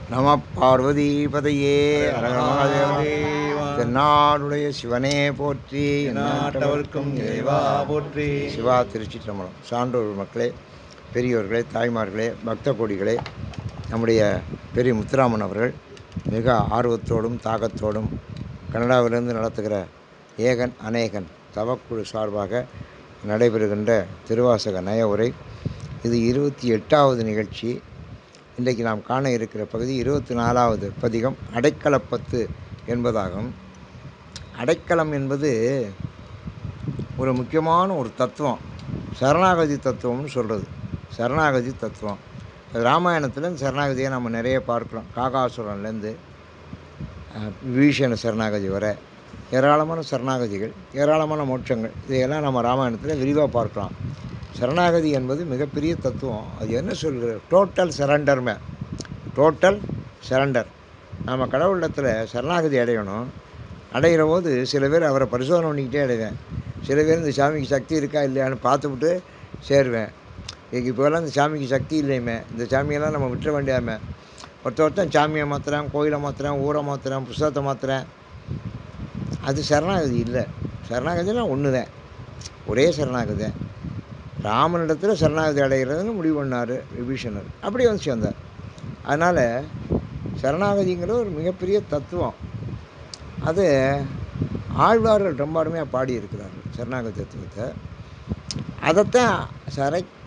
நம பார்வதிபதையே ஹர அரகர மகாதேவா. மகாதேவா. தென்னாடுடைய சிவனே போற்றி, எந்நாட்டவர்க்கும் இறைவா போற்றி. சிவா திருச்சிற்றம்பலம். சான்றோர் மக்களே, பெரியோர்களே, தாய்மார்களே, பக்த கோடிகளே, நம்முடைய பெரிய முத்துராமன் அவர்கள் மிக ஆர்வத்தோடும் தாகத்தோடும் கனடாவிலிருந்து நடத்துகிற ஏகன் அநேகன் தவக்குழு சார்பாக நடைபெறுகின்ற திருவாசக நய உரை. இது 28வது நிகழ்ச்சி. இன்றைக்கு நாம் காண இருக்கிற பகுதி 24வது பதிகம், அடைக்கலப்பத்து என்பதாகும். அடைக்கலம் என்பது ஒரு முக்கியமான ஒரு தத்துவம், சரணாகதி தத்துவம்னு சொல்கிறது. சரணாகதி தத்துவம் ராமாயணத்தில் சரணாகதியை நம்ம நிறைய பார்க்குறோம். காகாசுரன்லேருந்து விபீஷண சரணாகதி வர ஏராளமான சரணாகதிகள், ஏராளமான மோட்சங்கள், இதையெல்லாம் நம்ம ராமாயணத்தில் விரிவாக பார்க்கலாம். சரணாகதி என்பது மிகப்பெரிய தத்துவம். அது என்ன சொல்கிற டோட்டல் சரண்டர்மே, டோட்டல் சரண்டர். நாம் கடவுளிடத்தில் சரணாகதி அடையணும். அடைகிற போது சில பேர் அவரை பரிசோதனை பண்ணிக்கிட்டே அடைவேன். சில பேர் இந்த சாமிக்கு சக்தி இருக்கா இல்லையான்னு பார்த்துவிட்டு சேருவேன். இப்போல்லாம் இந்த சாமிக்கு சக்தி இல்லையுமே, இந்த சாமியெல்லாம் நம்ம விட்டுற வேண்டியாமே. ஒருத்தன் சாமியை மாற்றுறேன், கோயிலை மாற்றுறேன், ஊரை மாற்றுறேன், புஸ்தகத்தை மாற்றுறேன். அது சரணாகதி இல்லை. சரணாகதிலாம் ஒன்று தான், ஒரே சரணாகதி தான். ராமனிடத்தில் சரணாகதி அடைகிறதுன்னு முடிவு பண்ணார் விபீஷணர், அப்படி வந்து சேர்ந்தார். அதனால் சரணாகதிங்கிறது ஒரு மிகப்பெரிய தத்துவம். அது ஆழ்வார்கள் ரொம்ப அருமையாக பாடியிருக்கிறார்கள் சரணாகதி தத்துவத்தை. அதைத்தான்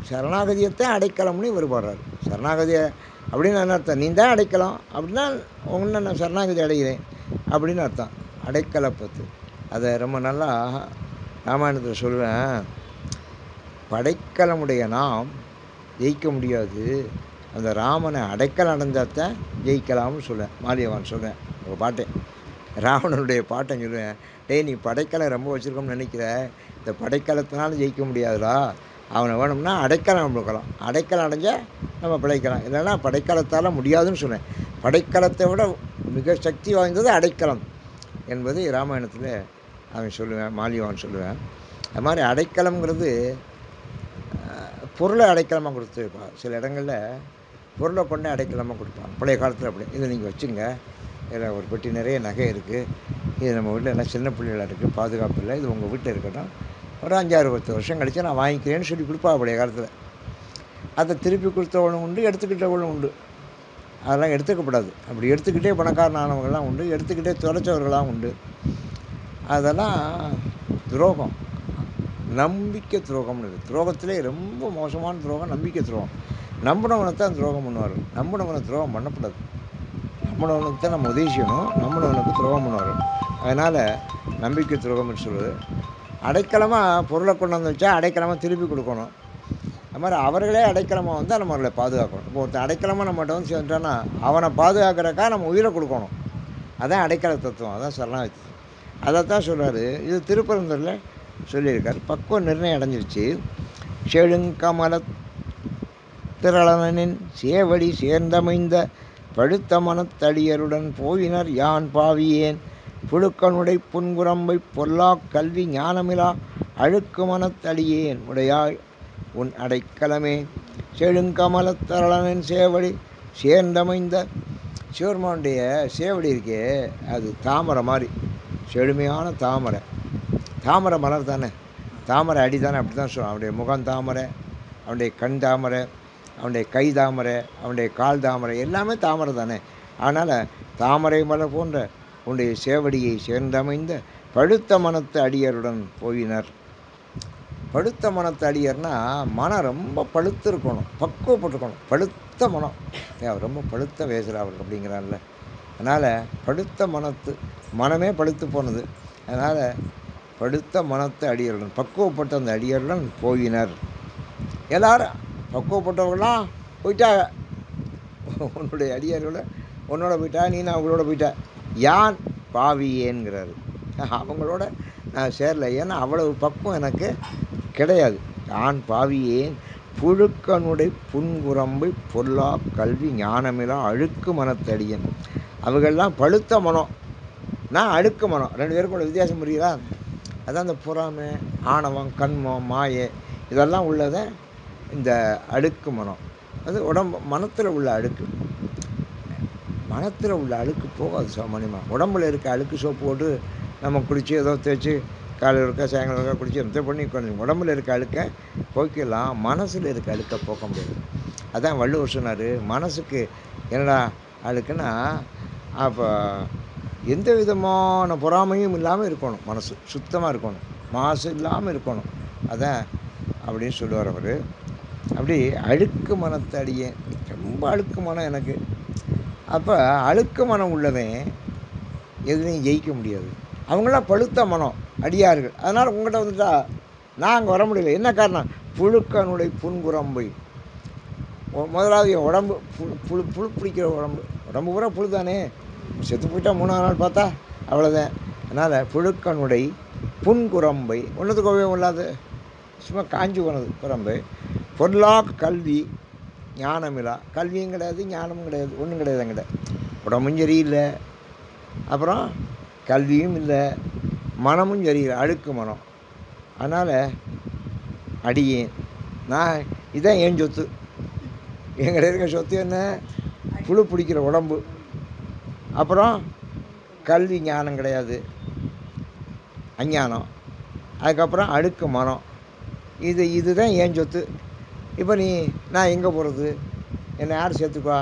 சரணாகதியத்தான் அடைக்கலம்னு இவர் பாடுறாரு. சரணாகதியை அப்படின்னு என்ன அர்த்தம்? நீ தான் அடைக்கலாம் அப்படின்னா உன்னை நான் சரணாகதி அடைகிறேன் அப்படின்னு அர்த்தம். அடைக்கலப்பத்து அதை ரொம்ப நல்லா ராமாயணத்தில் சொல்லுவேன். படைக்கலமுடைய நாம் ஜெயிக்க முடியாது, அந்த ராமனை அடைக்கலம் அடைஞ்சாத்தான் ஜெயிக்கலாம்னு சொல்லுவேன். மாலியவான் சொல்லுவேன் ஒரு பாட்டேன், ராவணனுடைய பாட்டம் சொல்லுவேன். டேய், நீ படைக்கலம் ரொம்ப வச்சுருக்கோம்னு நினைக்கிற, இந்த படைக்கலத்தினாலும் ஜெயிக்க முடியாதுடா. அவனை வேணும்னா அடைக்கலம் கொடுக்கலாம், அடைக்கலம் அடைஞ்சால் நம்ம பிழைக்கலாம், இல்லைன்னா படைக்கலத்தால் முடியாதுன்னு சொன்னேன். படைக்கலத்தை விட மிக சக்தி வாய்ந்தது அடைக்கலம் என்பது ராமாயணத்தில் அவன் சொல்லுவேன், மாலியவான் சொல்லுவேன். அது மாதிரி அடைக்கலம்ங்கிறது பொருளை அடைக்கலமாக கொடுத்துருப்பான். சில இடங்களில் பொருளை கொண்டே அடைக்கலமாக கொடுப்பான். பழைய காலத்தில் அப்படி, இதை நீங்கள் வச்சுங்க, இதில் ஒரு பெட்டி நிறைய நகை இருக்குது, இது நம்ம வீட்டில் எல்லாம் சின்ன பிள்ளைகளாக இருக்குது, பாதுகாப்பு இல்லை, இது உங்கள் வீட்டில் இருக்கட்டும், ஒரு 5-6-10 வருஷம் கழித்து நான் வாங்கிக்கிறேன்னு சொல்லி கொடுப்பா பழைய காலத்தில். அதை திருப்பி கொடுத்தவளும் உண்டு, எடுத்துக்கிட்டவளும் உண்டு. அதெல்லாம் எடுத்துக்கப்படாது. அப்படி எடுத்துக்கிட்டே பணக்காரனானவங்களாம் உண்டு, எடுத்துக்கிட்டே தொலைச்சவர்களாம் உண்டு. அதெல்லாம் துரோகம், நம்பிக்கை துரோகம்னு. துரோகத்திலே ரொம்ப மோசமான துரோகம் நம்பிக்கை துரோகம். நம்பினவனை தான் துரோகம் பண்ணுவார், நம்பினவனை துரோகம் பண்ணக்கூடாது. நம்பினவனுக்கு தான் நம்ம உதவி செய்யணும், நம்பினவனுக்கு துரோகம் பண்ணுவார். அதனால் நம்பிக்கை துரோகம்னு சொல்லுவது. அடைக்கலமாக பொருளை கொண்டு வந்து வச்சா அடைக்கலமாக திருப்பி கொடுக்கணும். அது மாதிரி அவர்களே அடைக்கலமாக வந்தால் நம்ம அவர்களை பாதுகாக்கணும். இப்போ ஒருத்தர் அடைக்கலமாக நம்மகிட்ட வந்து சேர்ந்துட்டான்னா அவனை பாதுகாக்கிறக்கா நம்ம உயிரை கொடுக்கணும். அதான் அடைக்கல தத்துவம், அதான் சரணாகதி தத்துவம். அதைத்தான் சொல்கிறார். இது திருப்பரந்தூரில் சொல்லியிருக்கார். பக்குவ நிர்ணயம் அடைஞ்சிருச்சு. செழுங்கமல திரளனின் சேவடி சேர்ந்தமைந்த பழுத்த மனத்தடியருடன் போயினர் யான் பாவியேன், புழுக்கனுடை புன்குரம்பை பொல்லா கல்வி ஞானமிலா அழுக்கு மனத்தடியேன் உடையாய் உன் அடைக்கலமே. செழுங்கமல திரளனின் சேவடி சேர்ந்தமைந்த, சிவருமானுடைய சேவடி இருக்கே, அது தாமரை மாதிரி, செழுமையான தாமரை. தாமரை மலர் தானே, தாமரை அடி தானே, அப்படி தான் சொல்லுவான். அவனுடைய முகம் தாமரை, அவனுடைய கண் தாமரை, அவனுடைய கை தாமரை, அவனுடைய கால் தாமரை, எல்லாமே தாமரை தானே. அதனால் தாமரை மலர் போன்ற உன்னுடைய சேவடியை சேர்ந்தமைந்த பழுத்த மனத்து அடியருடன் போயினர். பழுத்த மனத்து அடியர்னால் மனம் ரொம்ப பழுத்து இருக்கணும், பக்குவப்பட்டுருக்கணும். பழுத்த மனம், ரொம்ப பழுத்த பேசுகிறா அவர் அப்படிங்கிறான்ல. அதனால் பழுத்த மனத்து, மனமே பழுத்து போனது. அதனால் படுத்த மனத்து அடியருடன், பக்குவப்பட்ட அந்த அடியருடன் போயினர். எல்லாரும் பக்குவப்பட்டவர்களாம் போயிட்டாங்க. உன்னுடைய அடியர்களை உன்னோட போயிட்டா, நீ நான் அவங்களோட போயிட்டா. யான் பாவியேங்கிறாரு. அவங்களோட நான் சேரல, ஏன்னா அவ்வளவு பக்குவம் எனக்கு கிடையாது. யான் பாவியேன், புழுக்கனுடைய புன்குரம்பை பொல்லா கல்வி ஞானமிலா அழுக்கு மனத்தடியன். அவங்கள்லாம் பழுத்த மனம், நான் அழுக்கு மனம். 2 பேருக்கும் உள்ள வித்தியாசம் புரியுதா? அதான் இந்த பொறாமை, ஆணவம், கண்மம், மாயை, இதெல்லாம் உள்ளதை இந்த அழுக்கு மனம். அது உடம்பு மனத்தில் உள்ள அழுக்கு. மனத்தில் உள்ள அழுக்கு போகாது சாமானியமாக. உடம்புல இருக்க அழுக்கு சோப்பு போட்டு நம்ம குளித்து ஏதோ தேய்ச்சி காலையில் இருக்கா சாயங்காலம் இருக்கா குளித்து எந்த பண்ணி கொஞ்சம் உடம்புல இருக்க அழுக்க போய்க்கலாம், மனசில் இருக்க அழுக்க போக்க முடியாது. அதான் வள்ளுவர் சொன்னார், மனசுக்கு என்னடா அழுக்குன்னா அப்போ எந்த விதமான பொறாமையும் இல்லாமல் இருக்கணும், மனசு சுத்தமாக இருக்கணும், மாசு இல்லாமல் இருக்கணும். அதான் அப்படின்னு சொல்லுவார் அவர். அப்படி அழுக்கு மனத்தை அடியேன், ரொம்ப அழுக்கு மனம் எனக்கு. அப்போ அழுக்கு மனம் உள்ளவன் எதுலையும் ஜெயிக்க முடியாது. அவங்களாம் பழுத்த மனம் அடியார்கள். அதனால் உங்கள்கிட்ட வந்துட்டா நான் அங்கே வர முடியல. என்ன காரணம்? புழுக்கனுடைய புன்குரம்பை. முதலாவது என் உடம்பு புழு பிடிக்கிற உடம்பு பூரா புழு தானே. செத்து போயிட்டா 3ஆவது நாள் பார்த்தா அவ்வளோதான். அதனால் புழுக்கனுடைய புன்குரம்பை, ஒன்றுத்துக்கு உபயோகம் இல்லாது சும்மா காஞ்சி போனது குரம்பு. பொருளா கல்வி ஞானமில்லா, கல்வியும் கிடையாது ஞானமும் கிடையாது, ஒன்றும் கிடையாது என்கிட்ட. உடம்பும் சரியில்லை, அப்புறம் கல்வியும் இல்லை, மனமும் சரியில்லை, அழுக்கு மனம். அதனால் அடியேன் நான் இதான் என் சொத்து. என்கிட்ட இருக்க சொத்து என்ன? புழு பிடிக்கிற உடம்பு, அப்புறம் கல்வி ஞானம் கிடையாது, அஞ்ஞானம், அதுக்கப்புறம் அழுக்கு மனம். இதுதான் என் சொத்து. இப்போ நான் எங்கே போகிறது? என்னை யார் சேர்த்துக்குவா?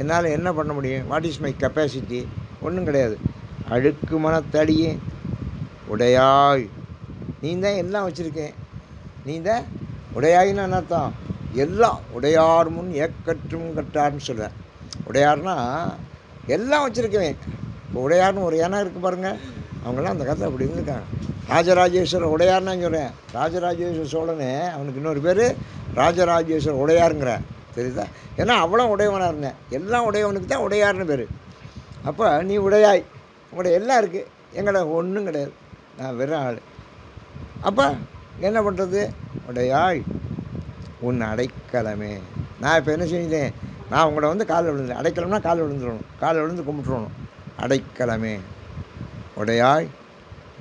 என்னால் என்ன பண்ண முடியும்? What is my capacity? ஒன்றும் கிடையாது. அழுக்கு மனத்தடியே உடையாய், நீ தான் எல்லாம் வச்சுருக்கேன், நீ தான் உடையாயின்னு அர்த்தம். எல்லாம் உடையார் முன் ஏக்கற்றும் கட்டார்னு சொல்லுவேன். உடையார்னா எல்லாம் வச்சுருக்கேன். இப்போ உடையார்னு ஒரு இனம் இருக்குது பாருங்கள், அவங்களாம் அந்த காலத்தில் அப்படி இருந்திருக்காங்க. ராஜராஜேஸ்வரர் உடையார்னு நான் சொல்கிறேன். ராஜராஜேஸ்வர சோழனே அவனுக்கு இன்னொரு பேர் ராஜராஜேஸ்வரர் உடையாருங்கிற, தெரியுதா? ஏன்னா அவ்வளோ உடையவனாக இருந்தேன். எல்லாம் உடையவனுக்கு தான் உடையார்னு பேர். அப்போ நீ உடையாய், உங்கள்கிட்ட எல்லாம் இருக்குது, எங்கள்ட ஒன்றும் கிடையாது, நான் வெறும் ஆள். அப்போ என்ன பண்ணுறது? உடையாய் உன் அடைக்கலமே. நான் இப்போ என்ன செஞ்சேன்? நான் உங்களை வந்து காலில் விழுந்தேன். அடைக்கலம்னா காலில் விழுந்துடணும், காலில் விழுந்து கும்பிட்டுருணும். அடைக்கலமே உடையாய்,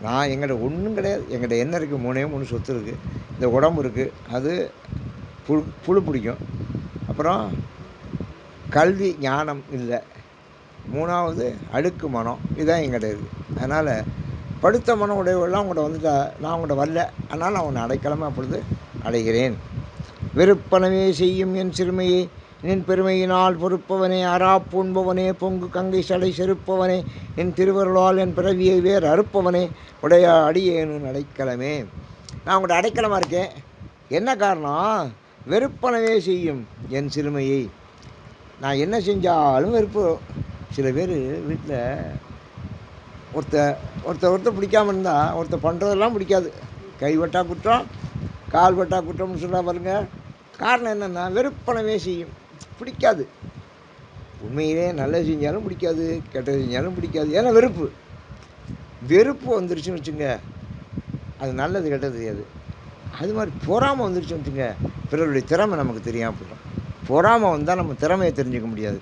நான் எங்கள்கிட்ட ஒன்றும் கிடையாது. எங்கள்கிட்ட என்ன இருக்குது? 3 சொத்து இருக்குது. இந்த உடம்பு இருக்குது, அது புழு பிடிக்கும். அப்புறம் கல்வி ஞானம் இல்லை. 3வது அழுக்கு மனம். இதுதான் எங்கிட்ட இருக்குது. அதனால் படுத்த மனம் உடையவெல்லாம் உங்கள்கிட்ட வந்துட்டா நான் உங்கள்கிட்ட வரல. அதனால் நான் உன்னை அடைக்கலமாக அப்பொழுது அடைகிறேன். வெறுப்பனவே செய்யும் என் சிறுமையை நின் பெருமையினால் பொறுப்பவனே, அரா பூண்பவனே, பொங்கு கங்கை சடை செருப்பவனே, என் திருவருளால் என் பிறவியை வேறு அறுப்பவனே, உடைய அடியேனும் அடைக்கலமே. நான் உங்கள்கிட்ட அடைக்கலமாக இருக்கேன். என்ன காரணம்? வெறுப்பனவே செய்யும் என் சிறுமையை. நான் என்ன செஞ்சாலும் வெறுப்பு. சில பேர் வீட்டில் ஒருத்தர் பிடிக்காமல் இருந்தால் ஒருத்தர் பண்ணுறதெல்லாம் பிடிக்காது. கைவட்டா குற்றம், கால் வட்டா குற்றம்னு சொல்ல பாருங்க. காரணம் என்னென்னா வெறுப்பனவே செய்யும், பிடிக்காது. உண்மையிலே நல்லது செஞ்சாலும் பிடிக்காது, கெட்டது செஞ்சாலும் பிடிக்காது. ஏன்னா வெறுப்பு வந்துருச்சுன்னு வச்சுங்க, அது நல்லது கெட்டது தெரியாது. அது மாதிரி பொறாமை வந்துருச்சுன்னு வச்சுங்க, பிறருடைய திறமை நமக்கு தெரியாமல் போயிடும். பொறாமை வந்தால் நம்ம திறமையை தெரிஞ்சுக்க முடியாது.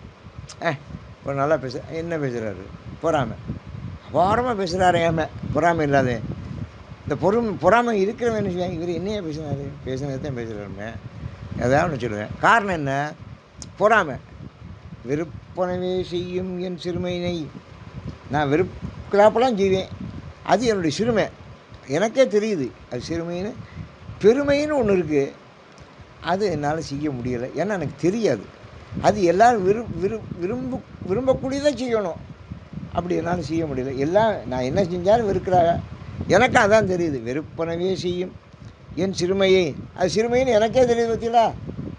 இப்போ நல்லா என்ன பேசுகிறாரு? பொறாமை அபாரமாக பேசுகிறாரு. ஏமே பொறாமை இல்லாத இந்த பொறாமை இருக்கிறவன் என்ன செய்வாங்க? இவர் என்னையே பேசினது தான் பேசுகிறாருமே, எதாவது ஒன்று சொல்லுவேன். காரணம் என்ன? பொறாமை. வெறுப்பனவே செய்யும் என் சிறுமையினை. நான் வெறுக்கிறாப்பெல்லாம் செய்வேன், அது என்னுடைய சிறுமை, எனக்கே தெரியுது அது சிறுமைன்னு. பெருமைன்னு ஒன்று இருக்குது, அது என்னால் செய்ய முடியலை, ஏன்னா எனக்கு தெரியாது. அது எல்லோரும் விரும்பக்கூடியதான் செய்யணும், அப்படி என்னால் செய்ய முடியல. எல்லாம் நான் என்ன செஞ்சாலும் வெறுக்கிறாங்க, எனக்கு அதான் தெரியுது. வெறுப்பனவே செய்யும் என் சிறுமையை, அது சிறுமைன்னு எனக்கே தெரியுது. பார்த்தீங்களா?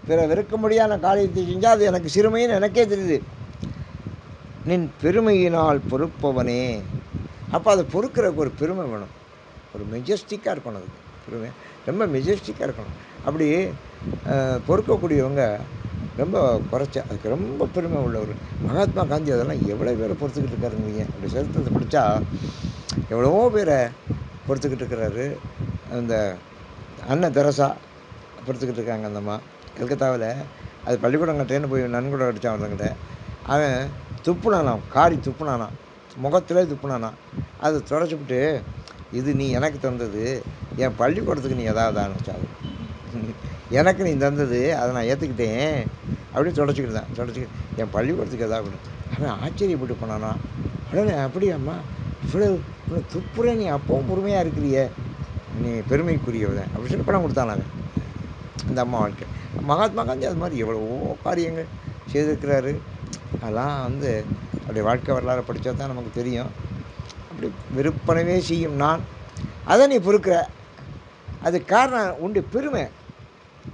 பிற வெறுக்க முடியாத காரியத்தை செஞ்சால் அது எனக்கு சிறுமைன்னு எனக்கே தெரியுது. நின் பெருமையினால் பொறுப்பவனே. அப்போ அதை பொறுக்கிறதுக்கு ஒரு பெருமை வேணும், ஒரு மெஜஸ்டிக்காக இருக்கணும். அதுக்கு பெருமை ரொம்ப மெஜஸ்டிக்காக இருக்கணும். அப்படி பொறுக்கக்கூடியவங்க ரொம்ப குறைச்ச, அதுக்கு ரொம்ப பெருமை உள்ளவர். மகாத்மா காந்தி அதெல்லாம் எவ்வளோ பேரை பொறுத்துக்கிட்டு இருக்காருங்க. அப்படி சரித்திரத்தை படித்தா எவ்வளவோ பேரை பொறுத்துக்கிட்டு இருக்கிறாரு. அந்த அண்ணன் தெரசா பொறுத்துக்கிட்டு இருக்காங்க. அந்தம்மா கல்கத்தாவில் அது பள்ளிக்கூடம் கட்டேன்னு போய் நன்கூடம் அடித்தான் ஒருத்தங்கிட்ட. அவன் துப்புனானான், காரி துப்புனானான், முகத்திலே துப்புனானான். அதை தொடச்சிவிட்டு, இது நீ எனக்கு தந்தது, என் பள்ளிக்கூடத்துக்கு நீ எதாவது ஆரம்பிச்சாது, எனக்கு நீ தந்தது, அதை நான் ஏற்றுக்கிட்டேன், அப்படின்னு தொடச்சிக்கிட்டு என் பள்ளிக்கூடத்துக்கு எதாவது அவன் ஆச்சரியப்பட்டு போனானா, உடனே அப்படியாம்மா இவ்வளோ துப்புற, நீ அப்பவும் பொறுமையாக இருக்கிறிய, நீ பெருமைக்குரியவன் அப்படின்னு சொல்லி பணம் கொடுத்தானாங்க அந்த அம்மா வாழ்க்கை. மகாத்மா காந்தி அது மாதிரி எவ்வளவோ காரியங்கள் செய்திருக்கிறாரு. அதெல்லாம் அப்படி வாழ்க்கை வரலாறு படித்தா தான் நமக்கு தெரியும். அப்படி விற்பனவே செய்யும் நான், அதை நீ பொறுக்கிற, அது காரணம் உன்னுடைய பெருமை,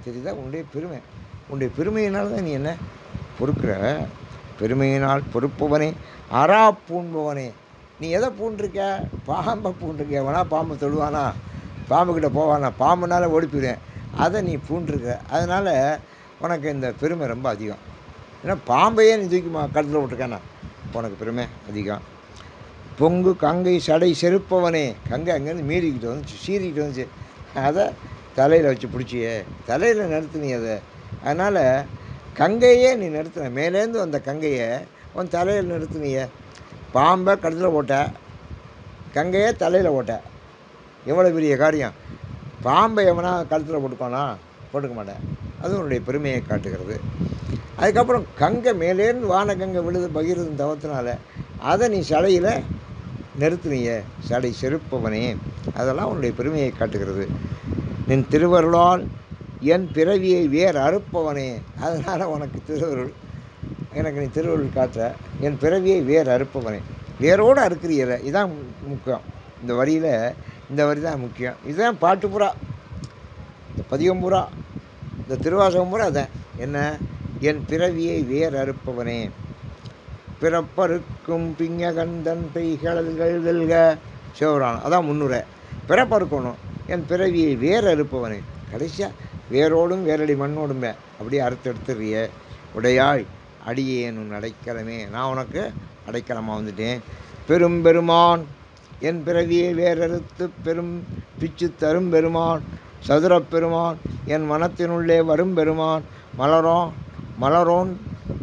தெரியுதா? உன்னுடைய பெருமையினால் தான் நீ என்ன பொறுக்கிற. பெருமையினால் பொறுப்பவனே, அறா பூண்பவனே. நீ எதை பூண்டிருக்க? பாம்பை பூண்டிருக்க. எவனா பாம்பை தொடுவானா? பாம்புக்கிட்ட போவானா? பாம்புனால ஓடி போயிடுவேன். அதை நீ பூண்டிருக்க. அதனால் உனக்கு இந்த பெருமை ரொம்ப அதிகம். ஏன்னா பாம்பையே நீ தூக்கி கழுத்தில் விட்டுருக்கானா, உனக்கு பெருமை அதிகம். பொங்கு கங்கை சடை செருப்பவனே. கங்கை அங்கேருந்து மீறிக்கிட்டு வந்துச்சு, சீறிக்கிட்டு வந்துச்சு, அதை தலையில் வச்சு பிடிச்சியே, தலையில் நிறுத்தினி அதை. அதனால் கங்கையே நீ நிறுத்தின, மேலேருந்து வந்த கங்கையை உன் தலையில் நிறுத்தினிய. பாம்பை கழுத்தில் ஓட்ட, கங்கையை தலையில் ஓட்ட, எவ்வளோ பெரிய காரியம். பாம்பை எவனா கழுத்தில் போட்டுக்கோனா? போட்டுக்க மாட்டேன். அது உன்னுடைய பெருமையை காட்டுகிறது. அதுக்கப்புறம் கங்கை மேலேருந்து வானகங்கை விழுது பகிர்ந்து தவத்தினால அதை நீ சடையில் நிறுத்தினிய, சடை செருப்பவனே. அதெல்லாம் உன்னுடைய பெருமையை காட்டுகிறது. நின் திருவருளால் என் பிறவியை வேர் அறுப்பவனே. அதனால் உனக்கு திருவருள், எனக்கு நீ திருவருள் காட்டுற. என் பிறவியை வேர் அறுப்பவனே, வேரோடு அறுக்கிறியல. இதுதான் முக்கியம். இந்த வரியில் இந்த வரி தான் முக்கியம். இதுதான் பாட்டு பூரா, இந்த பதிகம் பூரா, இந்த திருவாசகம் பூரா அதான் என்ன, என் பிறவியை வேர் அறுப்பவனே. பிறப்பறுக்கும் பிஞகந்தன் பெய்கடல்கள் வெல்க சிவபுராணம், அதான் முன்னுரை. பிறப்பறுக்கணும், என் பிறவியை வேர் அறுப்பவனே. கடைசியாக வேரோடும் வேரடி மண்ணோடும்ப அப்படியே அறுத்தெடுத்துறிய. உடையாய் அடியேன் உன் அடைக்கலமே, நான் உனக்கு அடைக்கலமாக வந்துட்டேன். பெரும்பெருமான் என் பிறவியை வேறறுத்து பெரும் பிச்சு தரும் பெருமான். சதுரப் பெருமான் என் மனத்தினுள்ளே வரும் பெருமான். மலரோன்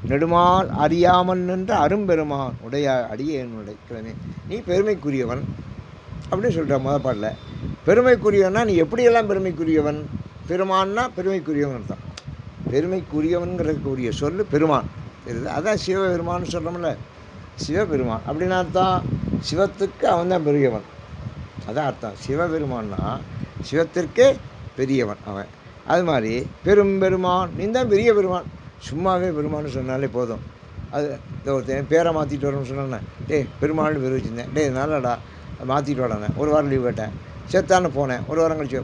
நெடுமால் அறியாமல் நின்ற அரும்பெருமான். உடையாய் அடியேன் உன் அடைக்கலமே. நீ பெருமைக்குரியவன் அப்படின்னு சொல்கிற முத பாடல. பெருமைக்குரியவன்னா நீ எப்படியெல்லாம் பெருமைக்குரியவன்? பெருமான்னா பெருமைக்குரியவன் அர்த்தம். பெருமைக்குரியவன்கிறதுக்கு உரிய சொல்லு பெருமான், தெரியுது? அதான் சிவபெருமான்னு சொல்கிறோம்ல, சிவபெருமான் அப்படின்னு அர்த்தம். சிவத்துக்கு அவன் தான் பெரியவன், அதான் அர்த்தம். சிவபெருமான்னா சிவத்திற்கே பெரியவன் அவன். அது மாதிரி பெரும்பெருமான், நீ தான் பெரிய பெருமான். சும்மாவே பெருமான்னு சொன்னாலே போதும். அது ஒருத்தன் பேரை மாற்றிட்டு வரணும்னு சொன்னேன். பெருமாள்னு பேர் வச்சுருந்தேன். நல்லடா மாற்றிட்டு வாடானேன். ஒரு வாரம் லீவ் கேட்டேன், செத்தான்னு போனேன். ஒரு வாரம் கழிச்சு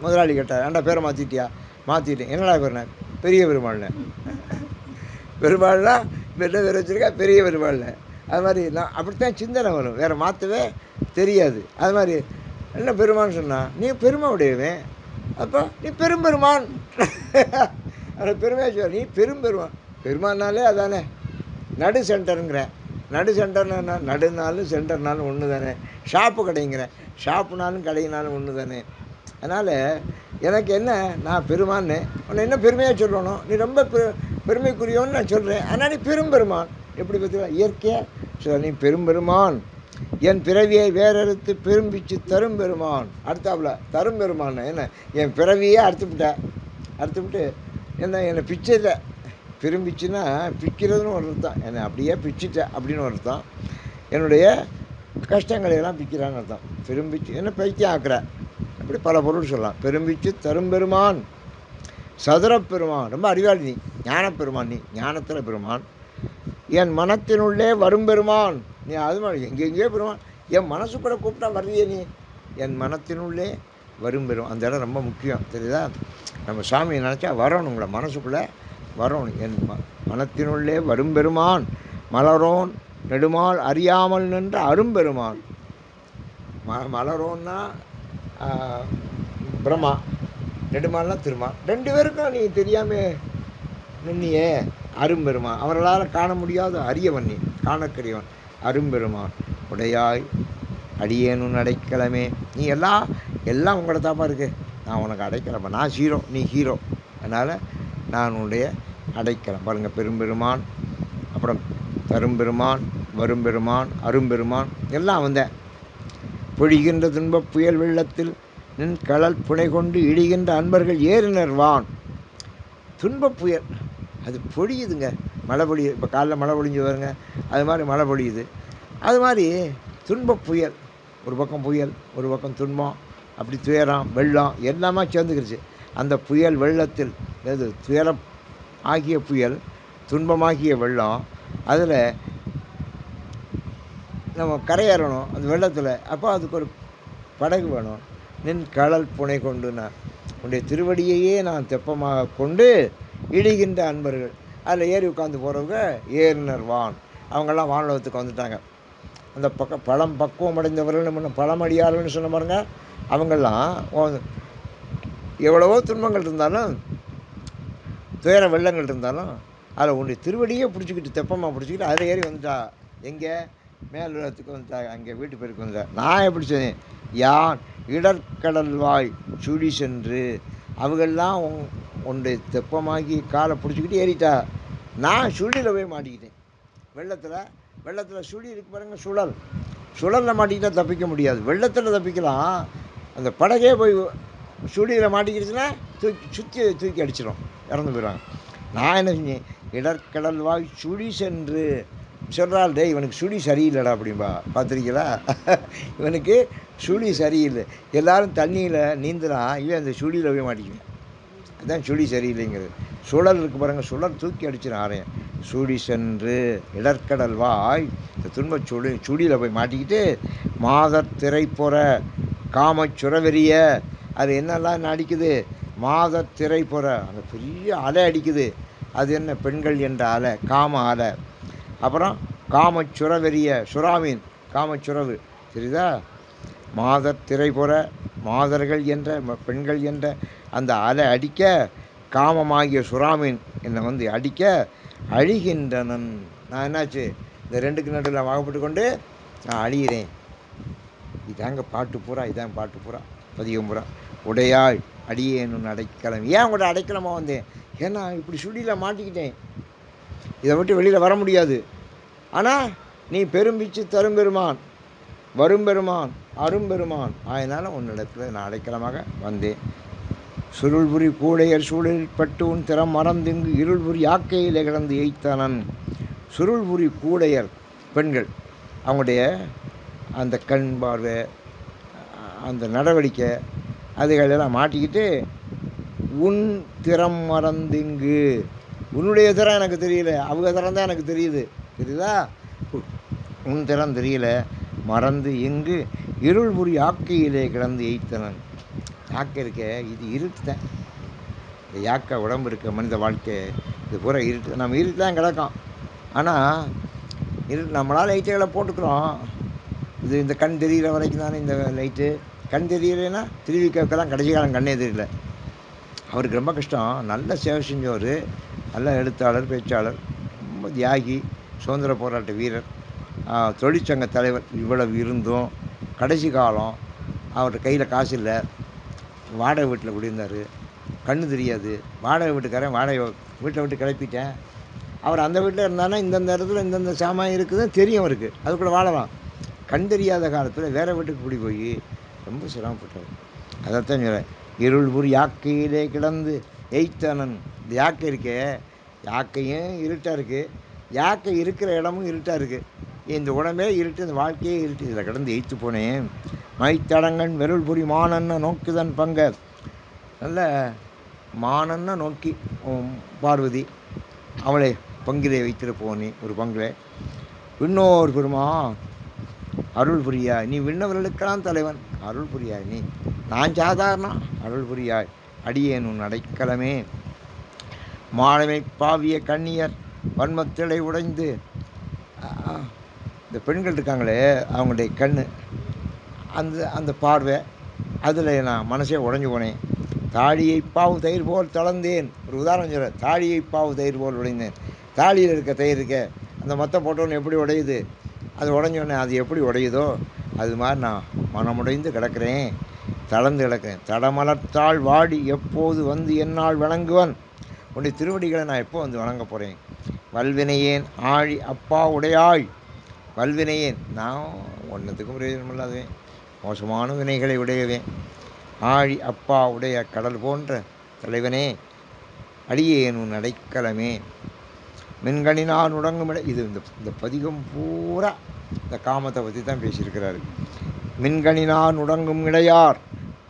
முதலாளி கேட்டார், ஏன்டா பேரை மாற்றிட்டியா? மாற்றிட்டேன். என்னடா பேருனேன்? பெரிய பெருமாள்னேன். பெருமாள்னா என்ன பேர் வச்சுருக்கா? பெரிய பெருமாள்னேன். அது மாதிரி நான் அப்படித்தான் சிந்தனை வரும், வேறு மாற்றவே தெரியாது. அது மாதிரி என்ன பெருமான்னு சொன்னால் நீ பெருமை உடையவன், அப்போ நீ பெரும்பெருமான். அதை பெருமையாக சொல்ல, நீ பெரும்பெருமான். பெருமானாலே அதானே நடு சென்டருங்கிறேன். நடு சென்டர்னா என்ன? நடுனாலும் சென்டர்னாலும் ஒன்று தானே. ஷாப்பு கடைங்கிறேன், ஷாப்புனாலும் கடையினாலும் ஒன்று தானே. அதனால் எனக்கு என்ன, நான் பெருமான்னு உன்னை என்ன பெருமையாக சொல்லணும்? நீ ரொம்ப பெருமைக்குரியவன்னு நான் சொல்கிறேன். ஆனால் நீ பெரும்பெருமான். எப்படி பார்த்தீங்களா இயற்கையாக சொல்ல, நீ பெரும்பெருமான். என் பிறவியை வேறறுத்து பெரும்பிச்சு தரும் பெருமான். அடுத்தாப்புல தரும் பெருமான் என்ன, என் பிறவியே அறுத்துவிட்டு என்ன என்னை பிச்சையில் பெரும்பிச்சுன்னா பிக்கிறதுன்னு ஒரு அர்த்தம். என்னை அப்படியே பிச்சுட்ட அப்படின்னு ஒரு அர்த்தம். என்னுடைய கஷ்டங்களையெல்லாம் பிக்கிறான்னு அர்த்தம். பெரும்பிச்சு என்ன பைத்தியம் ஆக்குற, அப்படி பல பொருள் சொல்லலாம். பெரும்பிச்சு தரும் பெருமான். சதுரப்பெருமான், ரொம்ப அறிவாளி நீ. ஞானப்பெருமான், நீ ஞானத்தில் பெருமான். என் மனத்தினுள்ளே வரும் பெருமான். நீ அது மாதிரி எங்கெங்கேயோ பெருமான். என் மனசு கூட கூப்பிட்டா வர்றியே நீ. என் மனத்தினுள்ளே வரும் பெருமான். அந்த இடம் ரொம்ப முக்கியம், தெரியுதா? நம்ம சாமியை நினச்சா வரணும், உங்களை மனசுக்குள்ளே வரணும். என் மனத்தினுள்ளே வரும் பெருமான். மலரோன் நெடுமால் அறியாமல் நின்ற அரும்பெருமான். மலரோன்னா பிரம்மா, நெடுமால்னா திருமால். ரெண்டு பேருக்கும் நீ தெரியாமல் நின்னியே அரும்பெருமான். அவர்களால் காண முடியாத அரியவன் நீ, காணக்கரியவன் அரும்பெருமான். உடையாய் அடியேனும் அடைக்கலமே. நீ எல்லாம் உங்களோட தாப்பா இருக்குது. நான் உனக்கு அடைக்கலப்பா. நான் ஹீரோ, நீ ஹீரோ. அதனால் நான் உன்னுடைய அடைக்கலம். பாருங்கள், பெரும்பெருமான், அப்புறம் தரும்பெருமான், வரும்பெருமான், அரும்பெருமான் எல்லாம் வந்தேன். பொழிகின்ற துன்பப் புயல் வெள்ளத்தில் நின் கடல் புனை கொண்டு இடிகின்ற அன்பர்கள் ஏறினர் வான். துன்பப் புயல் அது பொழியுதுங்க, மழை பொழியுது. இப்போ காலைல மழை பொழிஞ்சு வருங்க, அது மாதிரி மழை பொழியுது. அது மாதிரி துன்பப் புயல், ஒரு பக்கம் புயல், ஒரு பக்கம் துன்பம், அப்படி துயரம் வெள்ளம் எல்லாமே சேர்ந்துக்கிடுச்சு. அந்த புயல் வெள்ளத்தில் எது துயரம் ஆகிய புயல், துன்பமாகிய வெள்ளம், அதில் நம்ம கரையேறணும் அந்த வெள்ளத்தில். அப்போ அதுக்கு ஒரு படகு வேணும். நின் கடல் புனை கொண்டுனார், உன்னுடைய திருவடியையே நான் தெப்பமாக கொண்டு இடுகின்ற அன்பர்கள். அதில் ஏறி உட்காந்து போகிறவங்க ஏறினர் வான், அவங்கெல்லாம் வானலோகத்துக்கு வந்துட்டாங்க. அந்த பக்கம் பக்குவம் அடைந்தவர்கள், நம்ம பழமடியார்கள்னு சொன்ன பாருங்க, அவங்கெல்லாம் எவ்வளவோ துன்பங்கள் இருந்தாலும், துயர வெள்ளங்கள் இருந்தாலும், அதில் உன்னுடைய திருவடியே பிடிச்சிக்கிட்டு தெப்பமாக பிடிச்சிக்கிட்டு அதில் ஏறி வந்துட்டா. எங்கே மேலுலகத்துக்கு வந்துட்டா, அங்கே வீட்டு பேருக்கு வந்துட்டா. நான் எப்படி சொன்னேன், யான் இடர்கடல்வாய் சுழி சென்று, அவங்கெல்லாம் உன்னுடைய தெப்பமாகி காலை பிடிச்சிக்கிட்டு ஏறிட்டா. நான் சுழியில் போய் மாட்டிக்கிட்டேன். வெள்ளத்தில் சுழி இருக்கு பாருங்க, சுழலில் மாட்டிக்கிட்டால் தப்பிக்க முடியாது. வெள்ளத்தில் தப்பிக்கலாம், அந்த படகே போய் சுழியில் மாட்டிக்கிடுச்சுன்னா தூக்கி அடிச்சிடும், இறந்து போயிடுவாங்க. நான் என்ன செஞ்சேன், இடர்கடல்வாய் சுழி சென்று சொல்கிறாள், டே இவனுக்கு சுழி சரியில்லைடா அப்படின்பா, பார்த்துருக்கீங்களா? இவனுக்கு சுழி சரியில்லை, எல்லாரும் தண்ணியில் நீந்துறான், இவன் அந்த சுழியில் போய் மாட்டிக்குவேன். அதுதான் சுழி சரியில்லைங்கிறது. சுழல் இருக்குது பாருங்கள், சுழல் தூக்கி அடிச்சிடும் ஆரையன். சுழி சென்று இடர்கடல் வாய், இந்த துன்ப சுழியில் போய் மாட்டிக்கிட்டு, மாதர் திரைப்புற காமச்சுரவெறிய, அது என்னெல்லாம் அடிக்குது, மாதர் திரைப்புற, அந்த பெரிய அலை அடிக்குது. அது என்ன, பெண்கள் என்ற அலை, காம அலை. அப்புறம் காமச்சுரவெறிய, சுறாமீன், காமச்சுரவு சரிதா. மாதர் திரைப்புற, மாதர்கள் என்ற பெண்கள் என்ற அந்த அலை அடிக்க, காமமாகிய சுறாமீன் என்னை வந்து அடிக்க, அழிகின்றனன். நான் என்னாச்சு, இந்த ரெண்டுக்கு நடுவில் வாகப்பட்டு கொண்டு நான் அழிகிறேன். இதாங்க பாட்டு பூரா, இதான் பாட்டு பூரா, பதிகம் பூரா. உடையாய் அடியேனும் அடைக்கலம். ஏன் உங்களோட அடைக்கலமாக வந்தேன், ஏன்னா இப்படி சுழியில் மாட்டிக்கிட்டேன், இதை விட்டு வெளியில் வர முடியாது. ஆனால் நீ பெரும்பிச்சு தரும்பெருமான், வரும்பெருமான், அரும்பெருமான், அதனால் உன்னிடத்தில் நான் அடைக்கலமாக வந்தேன். சுருள்புரி கூடையர் சூழலில் பட்டு உன் திறம் மறந்துங்கு இருள்புரி யாக்கையிலே கிடந்து எய்த்தனன். சுருள்புரி கூடையர் பெண்கள், அவங்களுடைய அந்த கண் பார்வை, அந்த நடவடிக்கை, அதுகளெல்லாம் மாட்டிக்கிட்டு, உன் திறம் மறந்துங்கு, உன்னுடைய திறம் எனக்கு தெரியல, அவங்க திறம் தான் எனக்கு தெரியுது, தெரியுதா? உன் திறம் தெரியல, மறந்து எங்கு இருள்புரி யாக்கையிலே கிடந்து எய்த்தனன். யாக்கை இருக்க, இது இருட்டு தான். இந்த யாக்கை உடம்பு இருக்க மனித வாழ்க்கை, இது பூரா இருட்டு. நம்ம இருட்டு தான் கிடக்கும். ஆனால் இருட்டு நம்மளால் லைட்டுகளை போட்டுக்கிறோம். இது இந்த கண் தெரிகிற வரைக்கும் தானே இந்த லைட்டு. கண் தெரியலைன்னா திருவிக்கெல்லாம் கடைசி காலம் கண்ணே தெரியல. அவருக்கு ரொம்ப கஷ்டம். நல்ல சேவை செஞ்சவர், நல்ல எழுத்தாளர், பேச்சாளர், ரொம்ப தியாகி, சுதந்திர போராட்ட வீரர், தொழிற்சங்க தலைவர். இவ்வளவு இருந்தும் கடைசி காலம் அவர்கிட்ட கையில் காசு இல்லை, வாடகை வீட்டில் குடியிருந்தார், கண்ணு தெரியாது. வாடகை வீட்டுக்காரன் வாடகை வீட்டை விட்டு கிளப்பிட்டேன். அவர் அந்த வீட்டில் இருந்தாலும் இந்தந்த இடத்துல இந்தந்த சாமான் இருக்குதுன்னு தெரியும் அவருக்கு, அது கூட வாழலாம். கண் தெரியாத காலத்தில் வேறு வீட்டுக்கு குடி போய் ரொம்ப சிரமப்பட்டார். அதைத்தான் சொல்கிறேன், இருள்புரி யாக்கையிலே கிடந்து எய்த்தனன். இந்த யாக்கை இருக்கே, யாக்கையும் இருட்டாக இருக்குது, யாக்கை இருக்கிற இடமும் இருட்டாக இருக்குது. இந்த உடம்பே இருட்டு, இந்த வாழ்க்கையே இருட்டு, இதில் கிடந்து எய்த்து போனேன். மைத்தடங்கன் வெருள்புரி மானன்ன நோக்குதன் பங்க. நல்ல மானன்ன நோக்கி பார்வதி, அவளை பங்கிலே வைத்திரு போனே, ஒரு பங்கிலே. விண்ணோர் பெருமா அருள் புரியாய், நீ விண்ணவர்களுக்கெல்லாம் தலைவன், அருள் புரியாய் நீ, நான் சாதாரணம், அருள் புரியாய் அடியேன் உன் அடைக்கலமே. மாலைமை பாவிய கண்ணியர் வன்மத்திலை உடைந்து, இந்த பெண்கள் இருக்காங்களே அவங்களுடைய கண், அந்த பார்வை, அதில் நான் மனசே உடைஞ்சு போனேன். தாழியை பாவு தயிர் போல் தளர்ந்தேன். ஒரு உதாரணம் சொல்கிறேன், தாழியை பாவு தயிர் போல் உடைந்தேன். தாழியில் இருக்க தயிர் இருக்க, அந்த மொத்த போட்டோன்னு எப்படி உடையுது, அது உடஞ்சோடனே அது எப்படி உடையுதோ அது மாதிரி நான் மனமுடைந்து கிடக்கிறேன், தளர்ந்து கிடக்கிறேன். தடமலர்த்தாள் வாடி எப்போது வந்து என்னால் வணங்குவன். உன்னுடைய திருவடிகளை நான் எப்போ வந்து வணங்க போகிறேன். வல்வினையேன் ஆழி அப்பா உடையாய், வல்வினையேன், நான் ஒன்றத்துக்கும் பிரயோஜனம் இல்லாதவேன், மோசமான வினைகளை உடையவேன். ஆழி அப்பா உடைய கடல் போன்ற தலைவனே, அடியேன் உன் அடைக்கலமே. மின்கணினான் உடங்கும் இது இந்த பதிகம் பூரா இந்த காமத்தை பற்றி தான் பேசியிருக்கிறாரு. மின்கணினான் உடங்கும் இடையார்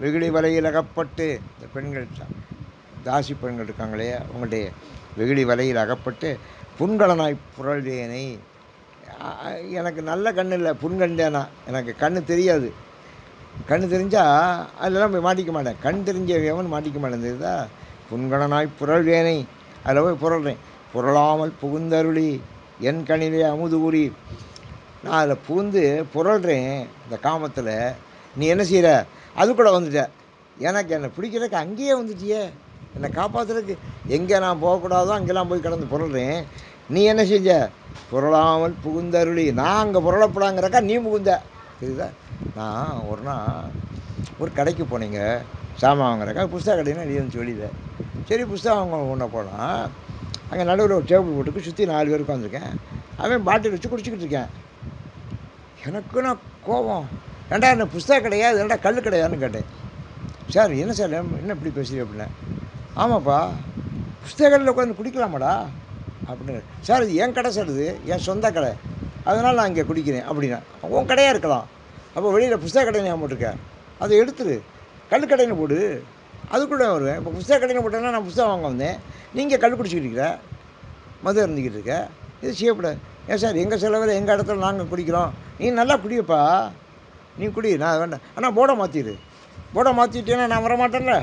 வெகுளி வலையில் அகப்பட்டு, இந்த பெண்கள் தாசி பெண்கள் இருக்காங்களே அவங்களுடைய வெகுளி வலையில் அகப்பட்டு புண்கலனாய் புரள்வேனை. எனக்கு நல்ல கண் இல்லை, புண்கண்டேனா, எனக்கு கண் தெரியாது. கண் தெரிஞ்சால் அதெல்லாம் போய் மாட்டிக்க மாட்டேன். கண் தெரிஞ்சவன் மாட்டிக்க மாட்டேன். தெரியுதா? புண்கலனாய் புரள்வேனை, அதில் போய் புரள்றேன். புரளாமல் புகுந்தருளி என் கணிலே அமுது ஊறி. நான் அதில் புகுந்து புரள்றேன் இந்த காமத்தில். நீ என்ன செய்கிற? அது கூட வந்துட்ட. எனக்கு என்னை பிடிக்கிறதுக்கு அங்கேயே வந்துட்டியே, என்னை காப்பாற்றுறதுக்கு. எங்கே நான் போகக்கூடாதோ அங்கெல்லாம் போய் கடந்து புரள்றேன். நீ என்ன செஞ்ச? புரளாமல் புகுந்தருளி. நான் அங்கே புரளப்படாங்கிறக்கா நீ புகுந்த. தெரியுதா? நான் ஒரு நாள் ஒரு கடைக்கு போனீங்க சாமான் வாங்குறக்கா, புஸ்தக கடைன்னு எழுதி சொல்லிடுறேன். சரி புஸ்தகம் வாங்க ஒன்று போனால் அங்கே நடுவில் ஒரு டேபிள் போட்டுக்கு சுற்றி 4 பேர் உட்காந்துருக்கேன். அவன் பாட்டில் வச்சு குடிச்சிக்கிட்டு இருக்கேன். எனக்கு நான் கோபம். ஏண்டா என்ன புஸ்தக கடையா, இது ஏண்டா கல் கடையான்னு கேட்டேன். சார் என்ன சார் என்ன இப்படி பேசுகிறீங்க அப்படின்னா, ஆமாப்பா புஸ்தக கடையில் உட்காந்து குடிக்கலாமாடா அப்படின்னு. சார் இது என் கடை சார், இது என் சொந்த கடை, அதனால் நான் இங்கே குடிக்கிறேன் அப்படின்னா. உன் கடையாக இருக்கலாம், அப்போ வெளியில் புஸ்தக கடை ஞாபகம் போட்டிருக்கேன், அதை எடுத்துரு கல் கடைன்னு போடு, அதுக்குள்ளே வருவேன். இப்போ புஸ்தக கடைன்னு போட்டேன்னா நான் புஸ்தகம் வாங்க வந்தேன், நீங்கள் கல் குடிச்சிக்கிட்டு இருக்கிற, மது இருந்துக்கிட்டு இருக்க, இது செய்யக்கூடாது. ஏன் சார் எங்கள் செலவில் எங்கள் இடத்துல நாங்கள் குடிக்கிறோம், நீ நல்லா குடியப்பா, நீ குடி, நான் வேண்டாம். ஆனால் போர்டை மாற்றிடு, போர்டை மாற்றிட்டேன்னா நான் வரமாட்டேன்ல.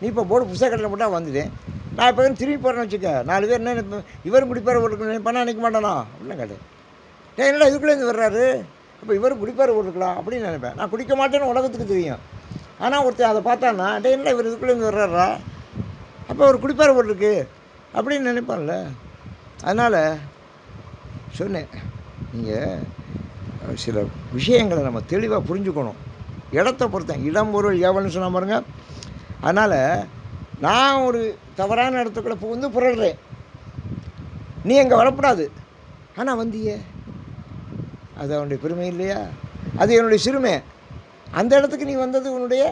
நீ இப்போ போர்டு புஸ்தக கடையில் போட்டால் வந்துட்டேன், நான் இப்போ திரும்பி போகிறேன்னு வச்சுக்க, 4 பேர் என்ன இவரும் குடிப்பார் ஒரு பண்ணால் நினைக்க மாட்டானா அப்படின்னு கேட்டேன். என்னடா இதுக்குள்ளேருந்து வர்றாரு, அப்போ இவரும் குடிப்பார் போட்டுருக்கலாம் அப்படின்னு நினைப்பேன். நான் குடிக்க மாட்டேன்னு உலகத்துக்கு தெரியும். ஆனால் ஒருத்தர் அதை பார்த்தான்னா என்னடா இவர் இதுக்குள்ளேருந்து வர்றாரா, அப்போ அவர் குடிப்பார் போட்டிருக்கு அப்படின்னு நினைப்பான்ல. அதனால் சொன்னேன், நீங்கள் சில விஷயங்களை நம்ம தெளிவாக புரிஞ்சுக்கணும். இடத்த பொறுத்தேன், இடம் பொருள் ஏவல்னு சொன்ன பாருங்க. அதனால் நான் ஒரு தவறான இடத்துக்குள்ளே புகுந்து புரள்றேன், நீ அங்கே வரக்கூடாது, ஆனால் வந்தியே, அது அவனுடைய பெருமை இல்லையா? அது என்னுடைய சிறுமை. அந்த இடத்துக்கு நீ வந்தது உன்னுடைய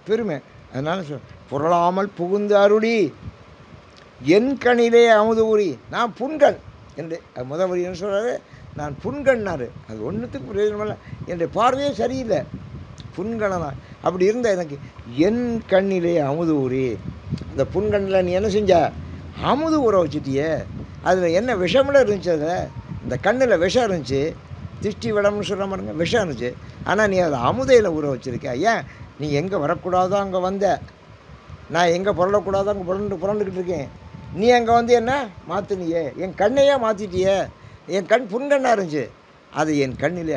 பெருமை. அதனால் புரளாமல் புகுந்து அருளி என் கணிலே அமுது ஊறி. நான் புண்கண் என்று முதல் என்ன சொல்கிறாரு, நான் புண்கண்ணாரு. அது ஒன்றுத்துக்கு பிரயோஜனமில்லை, என்னுடைய பார்வையே சரியில்லை, புண்கணனா. அப்படி இருந்த எனக்கு என் கண்ணிலே அமுது ஊறி. அந்த புண்கண்ணில் நீ என்ன செஞ்ச? அமுது ஊற வச்சுட்டியே. அதில் என்ன விஷமெல்லாம் இருந்துச்சு, அதில் இந்த கண்ணில் விஷம் இருந்துச்சு, திருஷ்டி விடம்னு சொல்கிற மாதிரிங்க விஷம் இருந்துச்சு. ஆனால் நீ அதை அமுதையில் ஊற வச்சுருக்க. ஏன்? நீ எங்கே வரக்கூடாதோ அங்கே வந்த, நான் எங்கே புரளக்கூடாதோ அங்கே புரண்டுக்கிட்டு இருக்கேன். நீ அங்கே வந்து என்ன மாற்றினியே, என் கண்ணையே மாற்றிட்டியே. என் கண் புண்கண்ணாக இருந்துச்சு, அது என் கண்ணிலே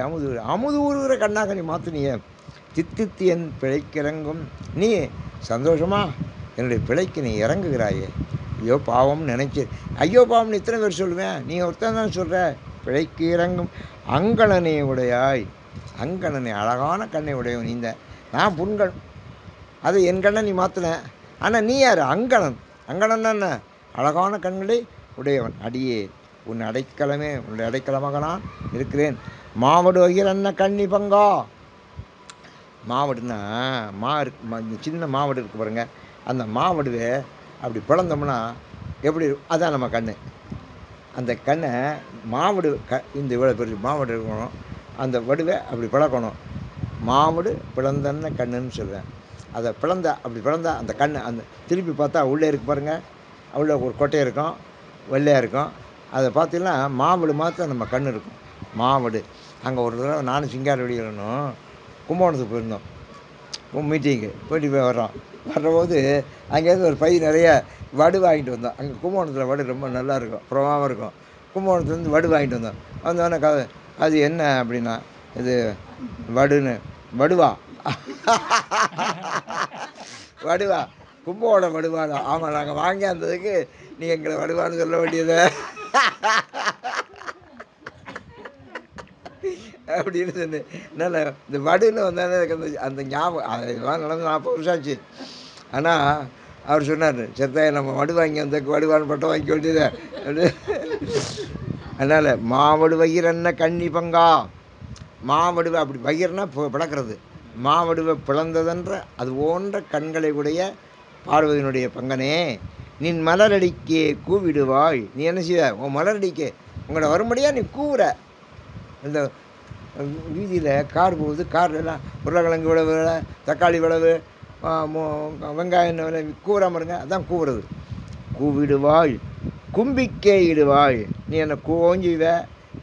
அமுது ஊறுகிற கண்ணாக நீ மாற்றினியே. தித்தித்து என் பிழைக்கு இறங்கும். நீ சந்தோஷமா என்னுடைய பிழைக்கு நீ இறங்குகிறாயே. ஐயோ பாவம்னு நினைச்சு, ஐயோ பாவம்னு இத்தனை பேர் சொல்லுவேன், நீ ஒருத்தன் தான் சொல்கிற. பிழைக்கு இறங்கும் அங்கணனை உடையாய். அங்கணனை அழகான கண்ணை உடையவன் நீந்த. நான் புண்கண், அது என் கண்ணை நீ மாற்றின. ஆனால் நீ யார்? அங்கணன். அங்கணன் என்ன? அழகான கண்களை உடையவன். அடியே உன் அடைக்கலமே, உன்னுடைய அடைக்கலமாக நான் இருக்கிறேன். மாவடு வகிர் அன்ன கண்ணி பங்கா. மாவடுனா சின்ன மாவடு இருக்குது பாருங்கள், அந்த மாவடுவை அப்படி பிளந்தோம்னா எப்படி இருக்கும், அதான் நம்ம கண். அந்த கண்ணை மாவடு இந்த இவ்வளோ பெரிய மாவடு இருக்கணும், அந்த வடுவை அப்படி பிளக்கணும். மாவடு பிளந்தன்ன கண்ணுன்னு சொல்லுவேன். அதை அப்படி பிளந்தா அந்த கண், அந்த திருப்பி பார்த்தா உள்ளே இருக்கு பாருங்கள், உள்ளே ஒரு கொட்டை இருக்கும், வெள்ளையாக இருக்கும். அதை பார்த்தீங்கன்னா மாவடு மாத்திரம் நம்ம கண் இருக்கும். மாவடு. அங்கே ஒரு தடவை நானும் சிங்காரவெளியிலனும் கும்பகோணத்துக்கு போயிருந்தோம், மீட்டிங்கு போயிட்டு வர்றபோது அங்கேருந்து ஒரு பை நிறைய வடு வாங்கிட்டு வந்தோம். அங்கே கும்பகோணத்தில் வடு ரொம்ப நல்லாயிருக்கும், புறமாகவும் இருக்கும். கும்பகோணத்துலேருந்து வடு வாங்கிட்டு வந்தோம். வந்தோடனே அது என்ன அப்படின்னா, இது வடுவா வடுவா கும்பகோணம் வடுவாடா. ஆமாம், நாங்கள் வாங்கி வந்ததுக்கு நீங்கள் எங்களை வடுவான்னு சொல்ல வேண்டியது அப்படின்னு சொன்னேன். என்னால் இந்த வடுன்னு வந்தாலே எனக்கு அந்த ஞாபகம், அதெல்லாம் நடந்து 40 வருஷம் ஆச்சு. ஆனால் அவர் சொன்னார், செத்தாய நம்ம வடு வாங்கி வந்ததுக்கு வடுவான்னு பட்டம் வாங்கி வேண்டியது அப்படி. அதனால் மாவடு வகிரன்ன கண்ணி பங்கா. மாவடுவை அப்படி வகிர்னா பிளக்கிறது, மாவடுவை பிளந்ததென்ற அது போன்ற கண்களை உடைய பார்வதியினுடைய பங்கனே, நின் மலரடிக்கே கூவிடுவாய். நீ என்ன செய்வ? உன் மலரடிக்கே உங்களோட வரும்படியாக நீ கூவுற. இந்த வீதியில் கார் போகுது, கார்லாம் உருளைக்கிழங்கு விளவு, தக்காளி விளவு, வெங்காயம் விலை கூவுறாம இருங்க, அதான் கூவுறது. கூவிடுவாய் கும்பிக்கே இடுவாய். நீ என்னை கோஞ்சுவ,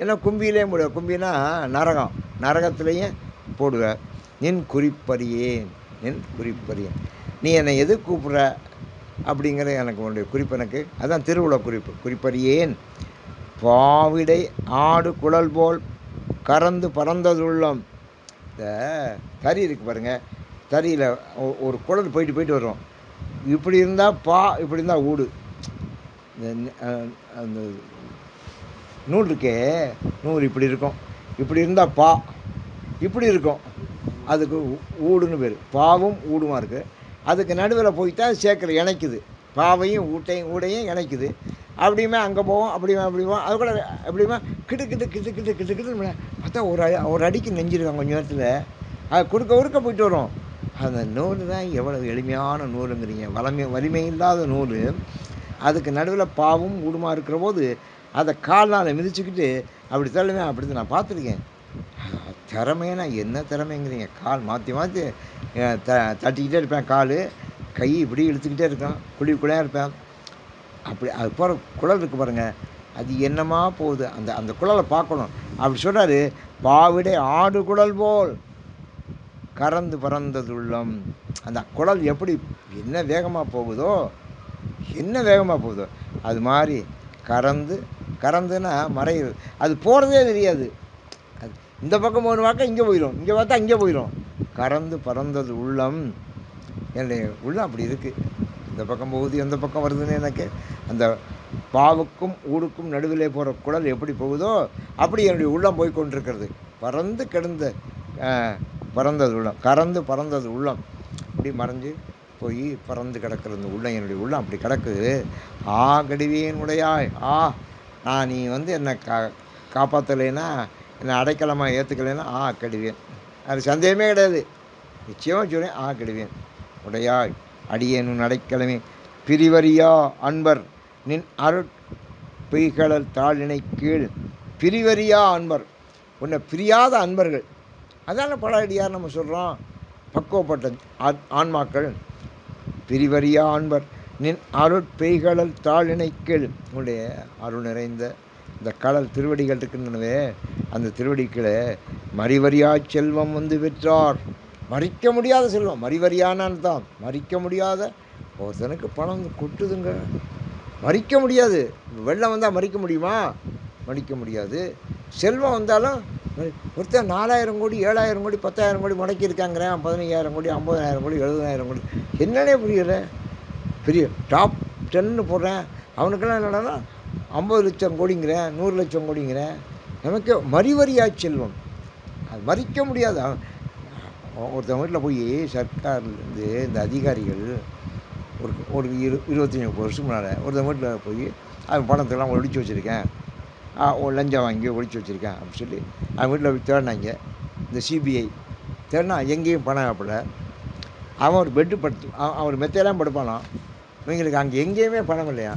என்ன கும்பியிலேயும் போடுவ. கும்பினா நரகம், நரகத்துலேயும் போடுவ. நின் குறிப்பறியேன், நின் குறிப்பறியேன். நீ என்னை எது கூப்பிட்ற அப்படிங்கிற எனக்கு உன்னுடைய குறிப்பு, எனக்கு அதான் திருவிழா குறிப்பு. குறிப்பறியேன் பாவிடை ஆடு குழல் போல் கறந்து பறந்ததுள்ளம். இந்த தறி இருக்குது பாருங்கள், தறியில் ஒரு குழல் போயிட்டு போயிட்டு வரும். இப்படி இருந்தால் பா, இப்படி இருந்தால் ஊடு. அந்த நூல் இருக்கே, நூல் இப்படி இருக்கும், இப்படி இருந்தால் பா, இப்படி இருக்கும், அதுக்கு ஊடுன்னு பேர். பாவும் ஊடுமா இருக்குது. அதுக்கு நடுவில் போயிட்டா சேர்க்கல, இணைக்குது. பாவையும் ஊடையும் இணைக்குது. அப்படியுமே அங்கே போவோம், அப்படியுமே அப்படி போவோம். அது கூட எப்படியுமே கிட்டு கிட்டு கிட்டு கிட்டு கிட்டு கிட்டு பார்த்தா ஒரு அடிக்கு நெஞ்சிருக்காங்க கொஞ்சம் நேரத்தில். அது குறுக்க போயிட்டு வரும். அந்த நூல் தான் எவ்வளோ எளிமையான நூலுங்கிறீங்க. வலிமை இல்லாத நூல். அதுக்கு நடுவில் பாவும் ஊடுமா இருக்கிற போது அதை கால்னால் மிதிச்சுக்கிட்டு அப்படி தள்ளுவேன். அப்படி நான் பார்த்துருக்கேன். திறமைனா என்ன திறமைங்கிறீங்க? கால் மாற்றி மாற்றி தட்டிக்கிட்டே இருப்பேன். கால் கை இப்படி இழுத்துக்கிட்டே இருப்பேன். குழியாக இருப்பேன். அப்படி அது போகிற குழல் இருக்குது பாருங்கள், அது என்னமா போகுது. அந்த குழலை பார்க்கணும். அப்படி சொல்கிறாரு, பாவிடை ஆடு குழல் போல் கறந்து பறந்ததுள்ளம். அந்த குழல் எப்படி என்ன வேகமாக போகுதோ, என்ன வேகமாக போகுதோ அது மாதிரி கறந்துன்னா மறைகிறது. அது போகிறதே தெரியாது. அது இந்த பக்கம் ஒரு வாக்கம் இங்கே போயிடும், இங்கே பார்த்தா இங்கே போயிடும். கறந்து பறந்தது உள்ளம். என்னுடைய உள்ளம் அப்படி இருக்குது. இந்த பக்கம் போகுது, எந்த பக்கம் வருதுன்னு எனக்கு அந்த பாவுக்கும் ஊடுக்கும் நடுவிலே போகிற குழல் எப்படி போகுதோ அப்படி என்னுடைய உள்ளம் போய் கொண்டிருக்கிறது. பறந்து கிடந்த பறந்தது உள்ளம், கறந்து பறந்தது உள்ளம். அப்படி மறைஞ்சு போய் பறந்து கிடக்கிறது இந்த உள்ளம். என்னுடைய உள்ளம் அப்படி கிடக்குது. கடிவேன் உடையாய். நான் நீ என்னை காப்பாற்றலைன்னா, என்னை அடைக்கலமாக ஏற்றுக்கலைன்னா கெடுவேன். அது சந்தேகமே கிடையாது. நிச்சயமாக சொல்கிறேன், கெடுவேன் உடையாய். அடியேன் அடைக்கலமே பிரிவரியா அன்பர் நின் பொய்களல் தாளினை கீழ். பிரிவரியா அன்பர், உன்னை பிரியாத அன்பர்கள். அதான பல அடியார் நம்ம சொல்கிறோம், பக்குவப்பட்ட ஆன்மாக்கள். பிரிவரியா அன்பர் நின் பொய்களல் தாளினை கீழ். உன்னுடைய அருள் நிறைந்த இந்த கடல் திருவடிகள் இருக்குன்னவே, அந்த திருவடிகளை மறிவரியா செல்வம் பெற்றார். மறிக்க முடியாத செல்வம். மறிவரியானான் தான் மறிக்க முடியாத. ஒருத்தனுக்கு பணம் கொட்டுதுங்க, மறிக்க முடியாது. வெள்ளம் வந்தால் மறிக்க முடியுமா? மறிக்க முடியாது. செல்வம் வந்தாலும் ஒருத்தர் 4000 கோடி 7000 கோடி 10,000 கோடி முடக்கியிருக்காங்கிறேன். 15,000 கோடி 50,000 கோடி 70,000 கோடி என்னன்னே புரியல. பெரிய டாப் 10 போடுறேன், அவனுக்கெல்லாம் என்னன்னா 50 லட்சம் கோடிங்கிறேன், 100 லட்சம் கோடிங்கிறேன். நமக்கு மறிவரியா செல்வம், அது மறிக்க முடியாது. ஒருத்தவங்க வீட்டில் போய் சர்க்கார்லேருந்து இந்த அதிகாரிகள் ஒரு 25 வருஷம் முன்னால் ஒருத்தவங்க வீட்டில் போய் அவன் பணத்தெல்லாம் ஒழிச்சு வச்சுருக்கேன், லஞ்சம் வாங்கி ஒழிச்சு வச்சுருக்கேன் அப்படின்னு சொல்லி அவன் வீட்டில் தேடினாங்க. இந்த சிபிஐ தேடினா எங்கேயும் பணம் ஆகப்பட. அவன் ஒரு பெட்டு அவன் மெத்தையெல்லாம் படுப்பானோ. இவங்களுக்கு அங்கே எங்கேயுமே பணம் இல்லையா.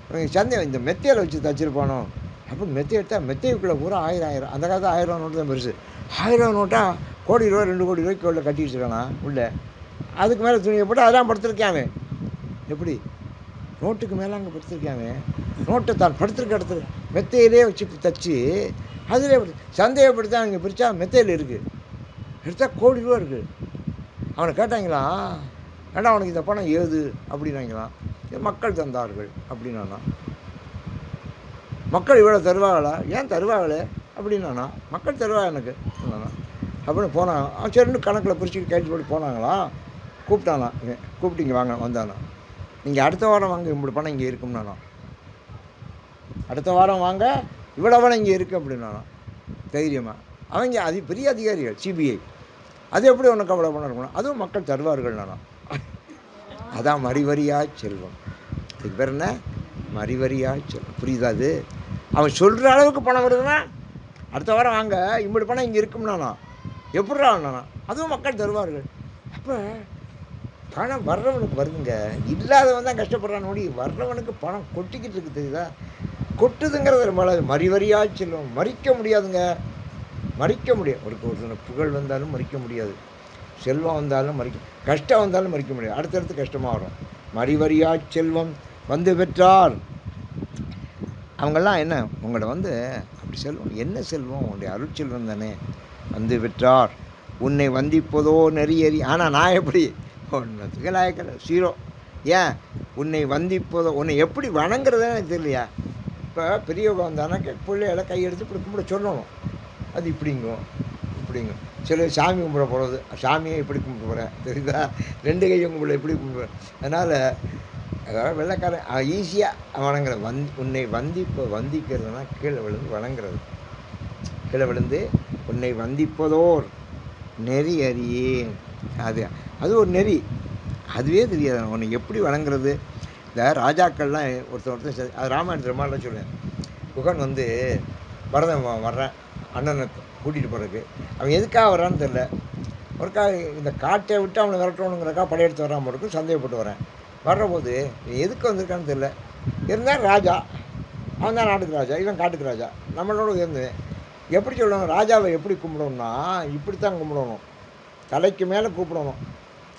இவங்க சந்தேகம் இந்த மெத்தையில் வச்சு தச்சிருப்பானோ. அப்போ மெத்தையை எடுத்தால் மெத்தைக்குள்ளே பூரா 1000 அந்த காலத்தில் 1000 ரூபா நோட்டு தான் பெருசு. 1000 நோட்டாக கோடி ரூபா 2 கோடி ரூபாய்க்கு உள்ள கட்டி வச்சுருக்கானா உள்ளே. அதுக்கு மேலே துணியை போட்டு அதெல்லாம் படுத்துருக்காமே. எப்படி நோட்டுக்கு மேலே அங்கே படுத்துருக்காமே. நோட்டை தான் படுத்துருக்க இடத்துல மெத்தையிலே வச்சு தச்சு அதிலே சந்தேகப்படுத்தா அங்கே பிரித்தா மெத்தையில் இருக்குது. எடுத்தால் கோடி ரூபா இருக்குது. அவனை கேட்டாங்களா, ஏன்னா அவனுக்கு இந்த பணம் ஏது அப்படின்னாங்களாம். மக்கள் தந்தார்கள் அப்படின்னானா. மக்கள் இவ்வளோ தருவாங்களா? ஏன் தருவாங்களே அப்படின்னானா. மக்கள் தருவா எனக்கு சொன்னானா. அப்படின்னு போனாங்க. சரின்னு கணக்கில் பிரிச்சுட்டு கைட்டு போட்டு போனாங்களா. கூப்பிட்டானா, கூப்பிட்டு இங்கே வாங்க வந்தானா. நீங்கள் அடுத்த வாரம் வாங்க, இப்படி பணம் இங்கே இருக்கும்னானா. அடுத்த வாரம் வாங்க, இவ்வளோ பணம் இங்கே இருக்குது அப்படின்னானா. தைரியமாக அவங்க பெரிய அதிகாரிகள் சிபிஐ. அது எப்படி உனக்கு அவ்வளோ பணம் இருக்கணும்? அதுவும் மக்கள் தருவார்கள் நானா. அதான் மறிவரியா செல்வம். இதுக்கு பேர் என்ன? மறிவரியா செல்வம். புரியுதா? அது அவன் சொல்கிற அளவுக்கு பணம் வருதுன்னா அடுத்த வாரம் வாங்க, இப்படி பணம் இங்கே இருக்கும்னானா. எப்படிடா நானா? அதுவும் மக்கள் தருவார்கள். அப்போ பணம் வர்றவனுக்கு வருதுங்க, இல்லாதவன் தான் கஷ்டப்படுறான். நோடி வர்றவனுக்கு பணம் கொட்டிக்கிட்டு இருக்கு, தெரியுதா? கொட்டுதுங்கிறது ரொம்ப மறி வரியா செல்லும், மறிக்க முடியாதுங்க, மறிக்க முடியாது. ஒரு புகழ் வந்தாலும் மறிக்க முடியாது, செல்வம் வந்தாலும் கஷ்டம் வந்தாலும் மறிக்க முடியாது, அடுத்தடுத்து கஷ்டமாக வரும். மறிவரியா செல்வம் வந்து பெற்றார். அவங்கெல்லாம் என்ன உங்களோட அப்படி செல்வம் என்ன செல்வம்? உன்னுடைய அருட்செல்வம் தானே. வந்து பெற்றார் உன்னை வந்திப்பதோ நெறியறி. ஆனால் நான் எப்படி ஒன்றுத்துக்கு லாயக்கல, 0. ஏன் உன்னை வந்திப்பதோ, உன்னை எப்படி வணங்குறதுன்னு எனக்கு தெரியலையா? இப்போ பெரியவங்க வந்தானாக்க பிள்ளைகளை கையெடுத்து இப்படி கும்பிட சொல்லணும். அது இப்படிங்கும் இப்படிங்கும். சில சாமி கும்பிட போகிறது, சாமியை எப்படி கும்பிட்டு போகிறேன் தெரியுதா? 2 கையும் கும்பிட எப்படி கும்பிடுவேன்? அதனால் அதாவது வெள்ளைக்காரன் ஈஸியாக வணங்குற உன்னை வந்திக்கிறதுனா கீழே விழுந்து வணங்குறது. கீழே விழுந்து உன்னை வந்திப்பதோர் நெறி அறியேன். அது ஒரு நெறி, அதுவே தெரியாது உன்னை எப்படி வணங்குறது. இந்த ராஜாக்கள்லாம் ஒருத்தர் அது ராமாயணத்தில் மாதிரிலாம் சொல்லுவேன். குகன் பரதன் வர்றேன் அண்ணனை கூட்டிகிட்டு போகிறதுக்கு. அவன் எதுக்காக வர்றான்னு தெரில. ஒருக்காக இந்த காட்டை விட்டு அவனை விரட்டணுங்கிறக்கா படையெடுத்து வராமல் இருக்கும், சந்தேகப்பட்டு வரேன். வர்றபோது எதுக்கு வந்திருக்கான்னு தெரில. இருந்தால் ராஜா, அவன் தான் நாட்டுக்கு ராஜா, இவன் காட்டுக்கு ராஜா, நம்மளோட உயர்ந்துவேன். எப்படி சொல்லணும்? ராஜாவை எப்படி கும்பிடணும்னா இப்படித்தான் கும்பிடணும், தலைக்கு மேலே கூப்பிடணும்.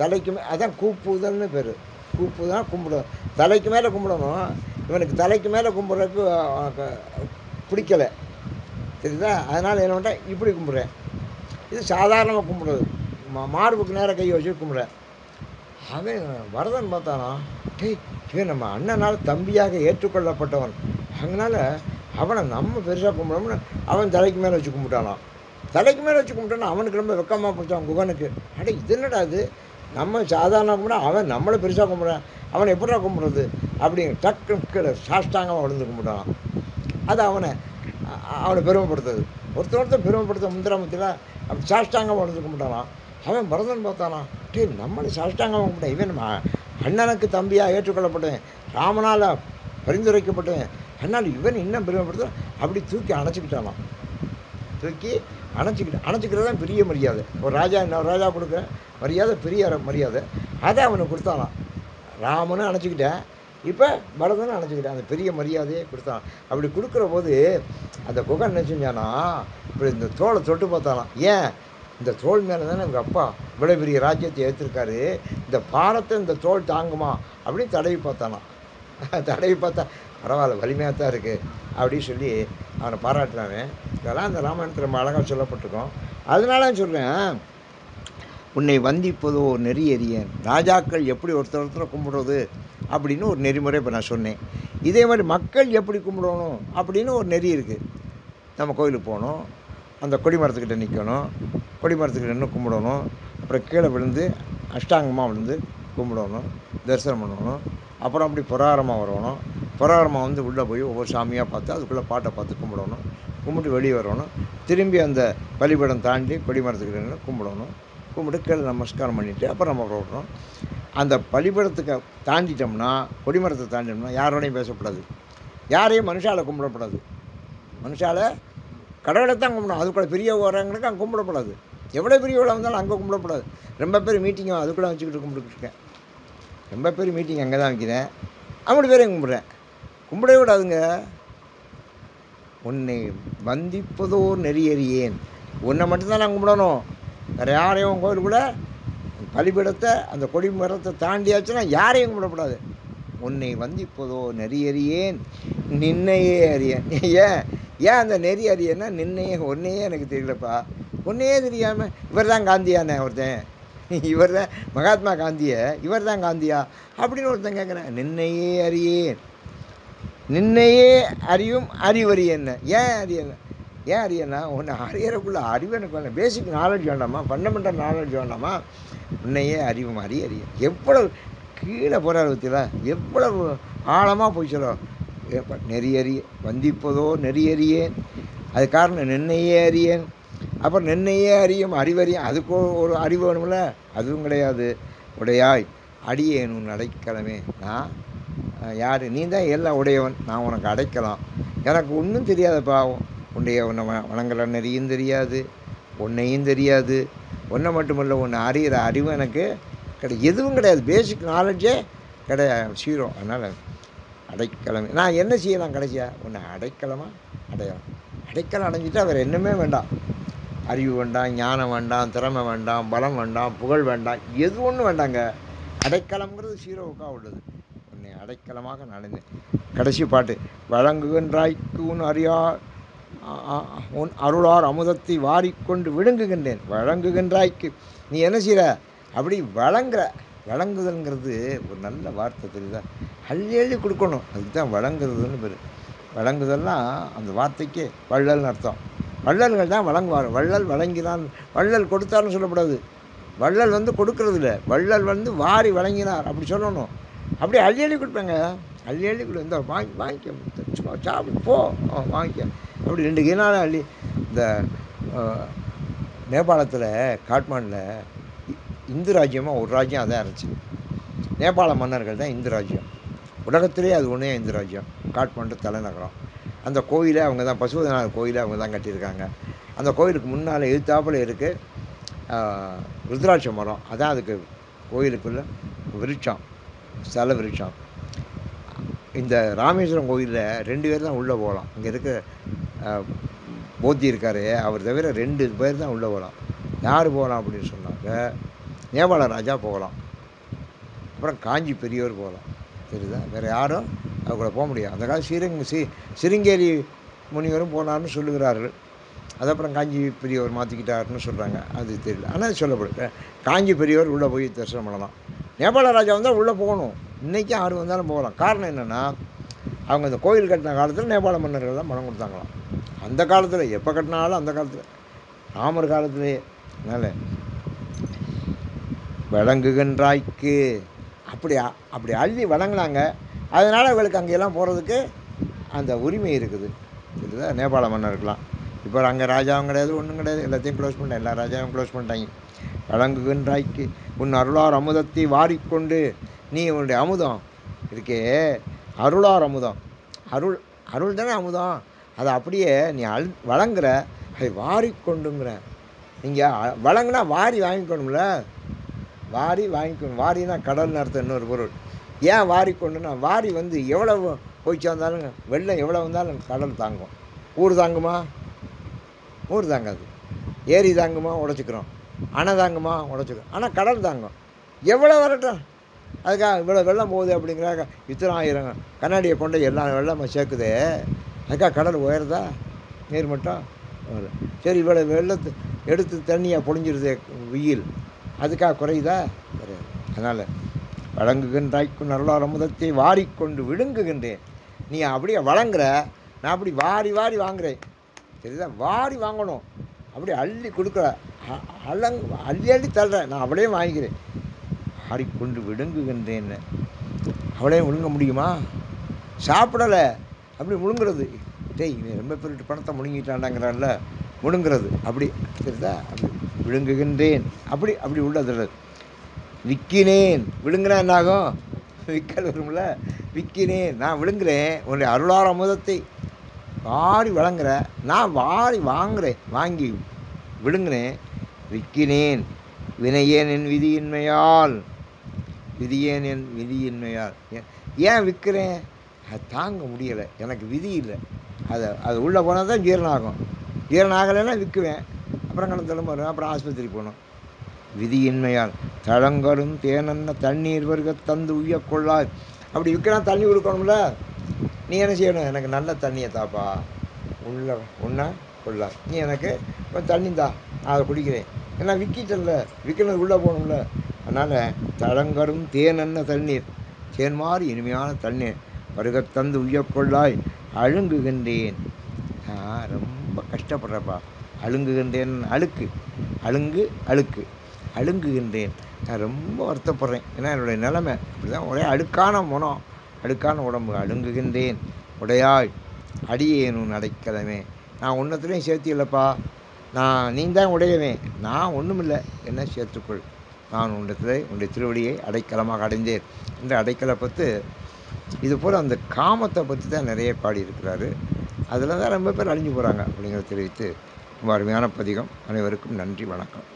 தலைக்கு அதான் கூப்புதல்னு பேர். கூப்பு தான் கும்பிடணும், தலைக்கு மேலே கும்பிடணும். இவனுக்கு தலைக்கு மேலே கும்பிட்றதுக்கு பிடிக்கலை, தெரியுதா? அதனால் என்ன பண்ணுறேன், இப்படி கும்பிட்றேன். இது சாதாரணமாக கும்பிடுறது, மார்புக்கு நேராக கையை வச்சு கும்பிட்றேன். அவன் வரதன் பார்த்தானா, இவன் நம்ம அண்ணனால் தம்பியாக ஏற்றுக்கொள்ளப்பட்டவன், அதனால் அவனை நம்ம பெருசாக கும்பிடோம்னு அவன் தலைக்கு மேலே வச்சு கும்பிட்டானான். தலைக்கு மேலே வச்சு கும்பிட்டானா அவனுக்கு ரொம்ப வெக்கமாக போச்சான் குகனுக்கு. இது என்னடா அது, நம்ம சாதாரண கும்பிட அவன் நம்மளை பெருசாக கும்பிட்றான், அவனை எப்படா கும்பிட்றது அப்படிங்க டக்கு கீழே சாஷ்டாங்கமாக விழுந்து கும்பிட்டானான். அது அவனை பெருமைப்படுத்துது. ஒருத்தர் பெருமைப்படுத்த முந்திராமத்தில் அப்படி சாஷ்டாங்கமாக விழுந்து கும்பிட்டானான். அவன் பரதன் பார்த்தானா, நம்மளை சாஷ்டாங்கமாக கும்பிட்டான், இவன் நம்ம அண்ணனுக்கு தம்பியாக ஏற்றுக்கொள்ளப்பட்டவன், ராமனால் பரிந்துரைக்கப்பட்டவன், அதனால் இவன் இன்னும் பெருமைப்படுத்த அப்படி தூக்கி அணைச்சிக்கிட்டானான். தூக்கி அணைச்சிக்கிறது தான் பெரிய மரியாதை. ஒரு ராஜா இன்னொரு ராஜா கொடுக்குற மரியாதை பெரிய மரியாதை, அதை அவனுக்கு கொடுத்தானான். ராமனும் அணைச்சிக்கிட்டேன், இப்போ பரதனும் அணைச்சிக்கிட்டேன், அந்த பெரிய மரியாதையே கொடுத்தான். அப்படி கொடுக்குற போது அந்த குகன் என்ன செஞ்சானா, இப்படி இந்த தோலை தொட்டு பார்த்தானான். ஏன், இந்த தோல் மேலே தானே எங்கள் அப்பா இவ்வளோ பெரிய ராஜ்யத்தை ஏற்றிருக்காரு, இந்த பாரத்தை இந்த தோல் தாங்குமா அப்படின்னு தடவி பார்த்தானான். தடவி பார்த்தா பரவாயில்ல, வலிமையாக தான் இருக்குது அப்படின்னு சொல்லி அவனை பாராட்டினானே. இதெல்லாம் அந்த ராமாயணத்தில் ரொம்ப அழகாக சொல்லப்பட்டிருக்கோம். அதனால சொல்கிறேன், உன்னை வந்திப்பதோ நெறி அறியேன். ராஜாக்கள் எப்படி ஒருத்தரை கும்பிடுறது அப்படின்னு ஒரு நெறிமுறை இப்போ நான் சொன்னேன். இதே மாதிரி மக்கள் எப்படி கும்பிடணும் அப்படின்னு ஒரு நெறி இருக்குது. நம்ம கோயிலுக்கு போகணும், அந்த கொடிமரத்துக்கிட்ட நிற்கணும், கொடிமரத்துக்கிட்ட நின்று கும்பிடணும், அப்புறம் கீழே விழுந்து அஷ்டாங்கமாக விழுந்து கும்பிடணும், தரிசனம் பண்ணணும், அப்புறம் அப்படி புராரமாக வரணும். புராரமாக உள்ளே போய் ஒவ்வொரு சாமியாக பார்த்து அதுக்குள்ளே பாட்டை பார்த்து கும்பிடணும், கும்பிட்டு வெளியே வரணும், திரும்பி அந்த பலிபீடம் தாண்டி கொடிமரத்துக்கிட்ட நின்று கும்பிடணும், கும்பிட்டு கீழே நமஸ்காரம் பண்ணிவிட்டு அப்புறம் நம்ம வரணும். அந்த பலிபீடத்துக்கு தாண்டிட்டோம்னா, கொடிமரத்தை தாண்டிட்டோம்னா யாரோடையும் பேசக்கூடாது, யாரையும் மனுஷால கும்பிடக்கூடாது. மனுஷால கடவுளை தான் கும்பிடணும். அதுக்குள்ள பெரிய வரவங்களுக்கு அங்கே கும்பிடக்கூடாது. எவ்வளோ பெரிய விழா வந்தாலும் அங்கே கும்பிடக்கூடாது. ரொம்ப பேர் மீட்டிங் அதுக்குள்ளே வச்சுக்கிட்டு கும்பிட்டுருக்கேன். ரொம்ப பேர் மீட்டிங் அங்கே தான் வைக்கிறேன், அப்படி பேரையும் கும்பிட்றேன். கும்பிடவே விடாதுங்க. உன்னை வந்திப்பதோ நெறியறியேன், உன்னை மட்டும்தான் நான் கும்பிடணும், வேறு யாரையும் கோயிலுக்குள்ளே பலிபீடத்தை அந்த கொடி மரத்தை தாண்டியாச்சுன்னா யாரையும் கும்பிடக்கூடாது. உன்னை வந்திப்பதோ நெறியறியேன் நின்னையே அறியேன். ஏன் அந்த நெறி அறியேன்னா, ஒன்னையே எனக்கு தெரியலப்பா, ஒன்றையே தெரியாமல் இவர் தான் காந்தியானே ஒருத்தன், இவர் தான் மகாத்மா காந்தியை, இவர் தான் காந்தியா அப்படின்னு ஒருத்தன் கேட்குறேன். நின்னையே அறியேன், நின்னையே அறியும் அறிவறியேன்னு. ஏன் அறியன்னா ஒன்று அறியறக்குள்ள அறிவு எனக்கு வேணும், பேசிக் நாலேஜ் வேண்டாமா, ஃபண்டமெண்டல் நாலேஜ் வேண்டாமா? உன்னையே அறிவும் அறிய எவ்வளவு கீழே போகிறார் பற்றில, எவ்வளவு ஆழமாக போய் சொல்லும். நெறியறிய வந்திப்பதோ நெறியறியேன், அது காரணம் நின்னையே அறியேன். அப்புறம் நின்னையே அறியும் அறிவறியும், அதுக்கு ஒரு அறிவு வேணும்ல, அதுவும் கிடையாது. உடையாய் அடியேன் உன் அடைக்கலமே, நான் யார், நீ தான் எல்லாம் உடையவன், நான் உனக்கு அடைக்கலாம், எனக்கு ஒன்றும் தெரியாத பாவம், உன்னை வணங்குற நெறியும் தெரியாது, உன்னையும் தெரியாது, ஒன்றை மட்டுமல்ல உன்னை அறிகிற அறிவு எனக்கு எதுவும் கிடையாது, பேசிக் நாலேஜே கிடையாது, 0. அதனால் அடைக்கலம் நான் என்ன செய்யலாம் கடைசியாக? உன்னை அடைக்கலமாக அடையலாம். அடைக்கலம் அடைஞ்சிட்டா வேறு என்னமே வேண்டாம். அறிவு வேண்டாம், ஞானம் வேண்டாம், திறமை வேண்டாம், பலம் வேண்டாம், புகழ் வேண்டாம், எது ஒன்றும் வேண்டாங்க. அடைக்கலம்ங்கிறது 0வுக்காக உள்ளது. உன்னை அடைக்கலமாக நடந்தேன். கடைசி பாட்டு, வழங்குகின்றாய்க்கு உன் அருளார் அமுதத்தை வாரிக்கொண்டு விழுங்குகின்றேன். வழங்குகின்றாய்க்கு நீ என்ன செய்கிற? அப்படி வழங்குதல்ங்கிறது ஒரு நல்ல வார்த்தை தெரியுதா? அள்ளி கொடுக்கணும், அதுக்கு தான் வழங்குறதுன்னு பேர். வழங்குதல்னால் அந்த வார்த்தைக்கு வள்ளல்னு அர்த்தம். வள்ளல்கள் தான் வழங்குவார். வள்ளல் வழங்கினான், வள்ளல் கொடுத்தார்னு சொல்லக்கூடாது. வள்ளல் கொடுக்கறது இல்லை, வள்ளல் வாரி வழங்கினார் அப்படி சொல்லணும். அப்படியே அள்ளி கொடுப்பேங்க, அள்ளி கொடு, இந்த வாங்கிக்க, சும்மா சாப்பிட்டு போ, வாங்கிக்க, அப்படி 2 கினால அள்ளி. இந்த நேபாளத்தில் காட்மாண்டில் இந்து ராஜ்யமாக ஒரு ராஜ்யம் அதான் இருந்துச்சு. நேபாள மன்னர்கள் தான் இந்து ராஜ்யம். உலகத்திலே அது ஒன்றே இந்து ராஜ்யம். காட்மாண்டு தலைநகரம். அந்த கோயிலை அவங்க தான், பசுபதிநாதர் கோயிலை அவங்க தான் கட்டியிருக்காங்க. அந்த கோயிலுக்கு முன்னால் எதிர்த்தாப்பில் இருக்குது ருத்ராட்ச மரம். அதான் அதுக்கு கோயிலுக்குள்ள விருட்சம், ஸ்தல விருட்சம். இந்த ராமேஸ்வரம் கோயிலில் 2 பேர் தான் உள்ளே போகலாம். இங்கே இருக்க போத்தி இருக்கார், அவர் தவிர 2 பேர் தான் உள்ளே போகலாம். யார் போகலாம் அப்படின்னு சொன்னாங்க? நேபாள ராஜா போகலாம், அப்புறம் காஞ்சி பெரியவர் போகலாம். தெரியுதா? வேறு யாரும் அது கூட போக முடியாது. அந்த காலம் சிருங்கேரி முனிவரும் போனார்னு சொல்லுகிறார்கள். அதுக்கப்புறம் காஞ்சி பெரியவர் மாற்றிக்கிட்டாருன்னு சொல்கிறாங்க, அது தெரியல. ஆனால் சொல்லப்படுது காஞ்சி பெரியவர் உள்ளே போய் தரிசனம் பண்ணலாம். நேபாள ராஜா வந்தால் உள்ளே போகணும். இன்றைக்கும் யார் வந்தாலும் போகலாம். காரணம் என்னென்னா, அவங்க இந்த கோயில் கட்டின காலத்தில் நேபாள மன்னர்கள் தான் பணம் கொடுத்தாங்களாம். அந்த காலத்தில் எப்போ கட்டினாலும், அந்த காலத்தில் ராமர் காலத்திலேயே. அதனால் வழங்குகின்றாய்க்கு அப்படி அள்ளி வழங்கினாங்க. அதனால் அவங்களுக்கு அங்கெல்லாம் போகிறதுக்கு அந்த உரிமை இருக்குது. இதுதான் நேபாள மன்னருக்கலாம். இப்போ அங்கே ராஜாவும் கிடையாது, ஒன்றும் கிடையாது, எல்லாத்தையும் க்ளோஸ் பண்ணிட்டேன், எல்லா ராஜாவும் க்ளோஸ் பண்ணிட்டாங்க. வழங்குகின்றாய்க்கு உன் அருளார் அமுதத்தை வாரிக்கொண்டு, நீ உன்னுடைய அமுதம் இருக்கே, அருளார் அமுதம், அருள் தானே அமுதம், அதை அப்படியே நீ வழங்குற, அதை வாரிக்கொண்டுங்கிற. நீங்கள் வழங்குனா வாரி வாங்கிக்கணும்ல, வாரி வாங்கிக்கணும். வாரினா கடல்னு அர்த்தம். இன்னொரு பொருள். ஏன் வாரிக்கொண்டுன்னா, வாரி எவ்வளவு போய்ச்சி வந்தாலும், வெள்ளம் எவ்வளோ வந்தாலும் கடல் தாங்கும். ஊர் தாங்குமா? ஊர் தாங்காது. ஏரி தாங்குமா? உடச்சிக்கிறோம். அணை தாங்குமா? உடச்சிக்கிறோம். ஆனால் கடல் தாங்கும். எவ்வளோ வரட்டும், அதுக்காக இவ்வளோ வெள்ளம் போகுது அப்படிங்கிறாங்க. இத்தனை ஆயிரம் கண்ணாடியை கொண்டு எல்லா வெள்ளமும் சேர்க்குது, அதுக்காக கடல் உயருதா? நீர் மட்டும் சரி, இவ்வளோ வெள்ளத்தை எடுத்து தண்ணியாக பொழிஞ்சிருது வெயில், அதுக்காக குறையுதா? கிடையாது. அதனால் வழங்குகின்றாய்க்கு அருளார் அமுதத்தை வாரிக்கொண்டு விழுங்குகின்றேன். நீ அப்படியே வழங்குற, நான் அப்படி வாரி வாங்குறேன். சரிதா? வாரி வாங்கணும், அப்படியே அள்ளி கொடுக்குற, அள்ளி தள்ளுறேன், நான் அப்படியே வாங்கிக்கிறேன். வாரிக்கொண்டு விழுங்குகின்றேன்னு அவளே முழுங்க முடியுமா? சாப்பிடலை, அப்படி முழுங்குறது. இவன் ரொம்ப பெரிய பணத்தை முழுங்கிட்டாண்டாங்கிறான்ல, முழுங்குறது அப்படி. சரிதா? அப்படி விழுங்குகின்றேன், அப்படி உள்ளதில் விற்கினேன். விழுங்குனா என்னாகும்? விற்கல் வரும்ல. விற்கினேன், நான் விழுங்குறேன். உன்னுடைய அருளார் அமுதத்தை வாரி வழங்குற, நான் வாரி வாங்குறேன், வாங்கி விழுங்குனேன். விற்கினேன் வினையேன் என் விதியின்மையால், விதியேன் என் விதியின்மையால். ஏன் விற்கிறேன்? அது தாங்க முடியலை, எனக்கு விதி இல்லை. அது உள்ளே போனால் தான் ஜீரணம் ஆகும். ஜீரணம் ஆகலைன்னா விற்குவேன், அப்புறம் கணத்தில் வருவேன், அப்புறம் ஆஸ்பத்திரி போகணும். விதியின்மையால் தழங்கரும் தேனன்ன தண்ணீர் வருக தந்து உய்ய கொள்ளாய். அப்படி விற்கிறா தண்ணி கொடுக்கணும்ல, நீ என்ன செய்யணும்? எனக்கு நல்ல தண்ணியை தாப்பா, உன்னை கொள்ளாய். நீ எனக்கு இப்போ தண்ணி தா, நான் அதை குடிக்கிறேன். ஏன்னா விற்கிட்டல, விற்கிறது உள்ளே போகணும்ல. அதனால் தழங்கரும் தேனன்ன தண்ணீர், தேன் மாதிரி இனிமையான தண்ணீர் வருக தந்து உய்ய கொள்ளாய். அழுங்குகின்றேன், நான் ரொம்ப கஷ்டப்படுறப்பா. அழுங்குகின்றேன், அழுங்குகின்றேன், நான் ரொம்ப வருத்தப்படுறேன். ஏன்னா என்னுடைய நிலைமை அப்படி தான், ஒரே அழுக்கான மனம், அழுக்கான உடம்பு. அழுங்குகின்றேன் உடையாய் அடியேன் உன் அடைக்கலமே. நான் ஒன்றத்துலேயும் சேர்த்து இல்லைப்பா, நீ தான் உடையவேன், நான் ஒன்றும் இல்லை, என்ன சேர்த்துக்கொள். நான் உன்னுடைய திருவடியை அடைக்கலமாக அடைந்தேன் என்று அடைக்கலை பற்றி. இது போல் அந்த காமத்தை பற்றி தான் நிறைய பாடியிருக்கிறாரு. அதில் தான் ரொம்ப பேர் அழிஞ்சு போகிறாங்க அப்படிங்கிறத தெரிவித்து, ரொம்ப அருமையான பதிகம். அனைவருக்கும் நன்றி, வணக்கம்.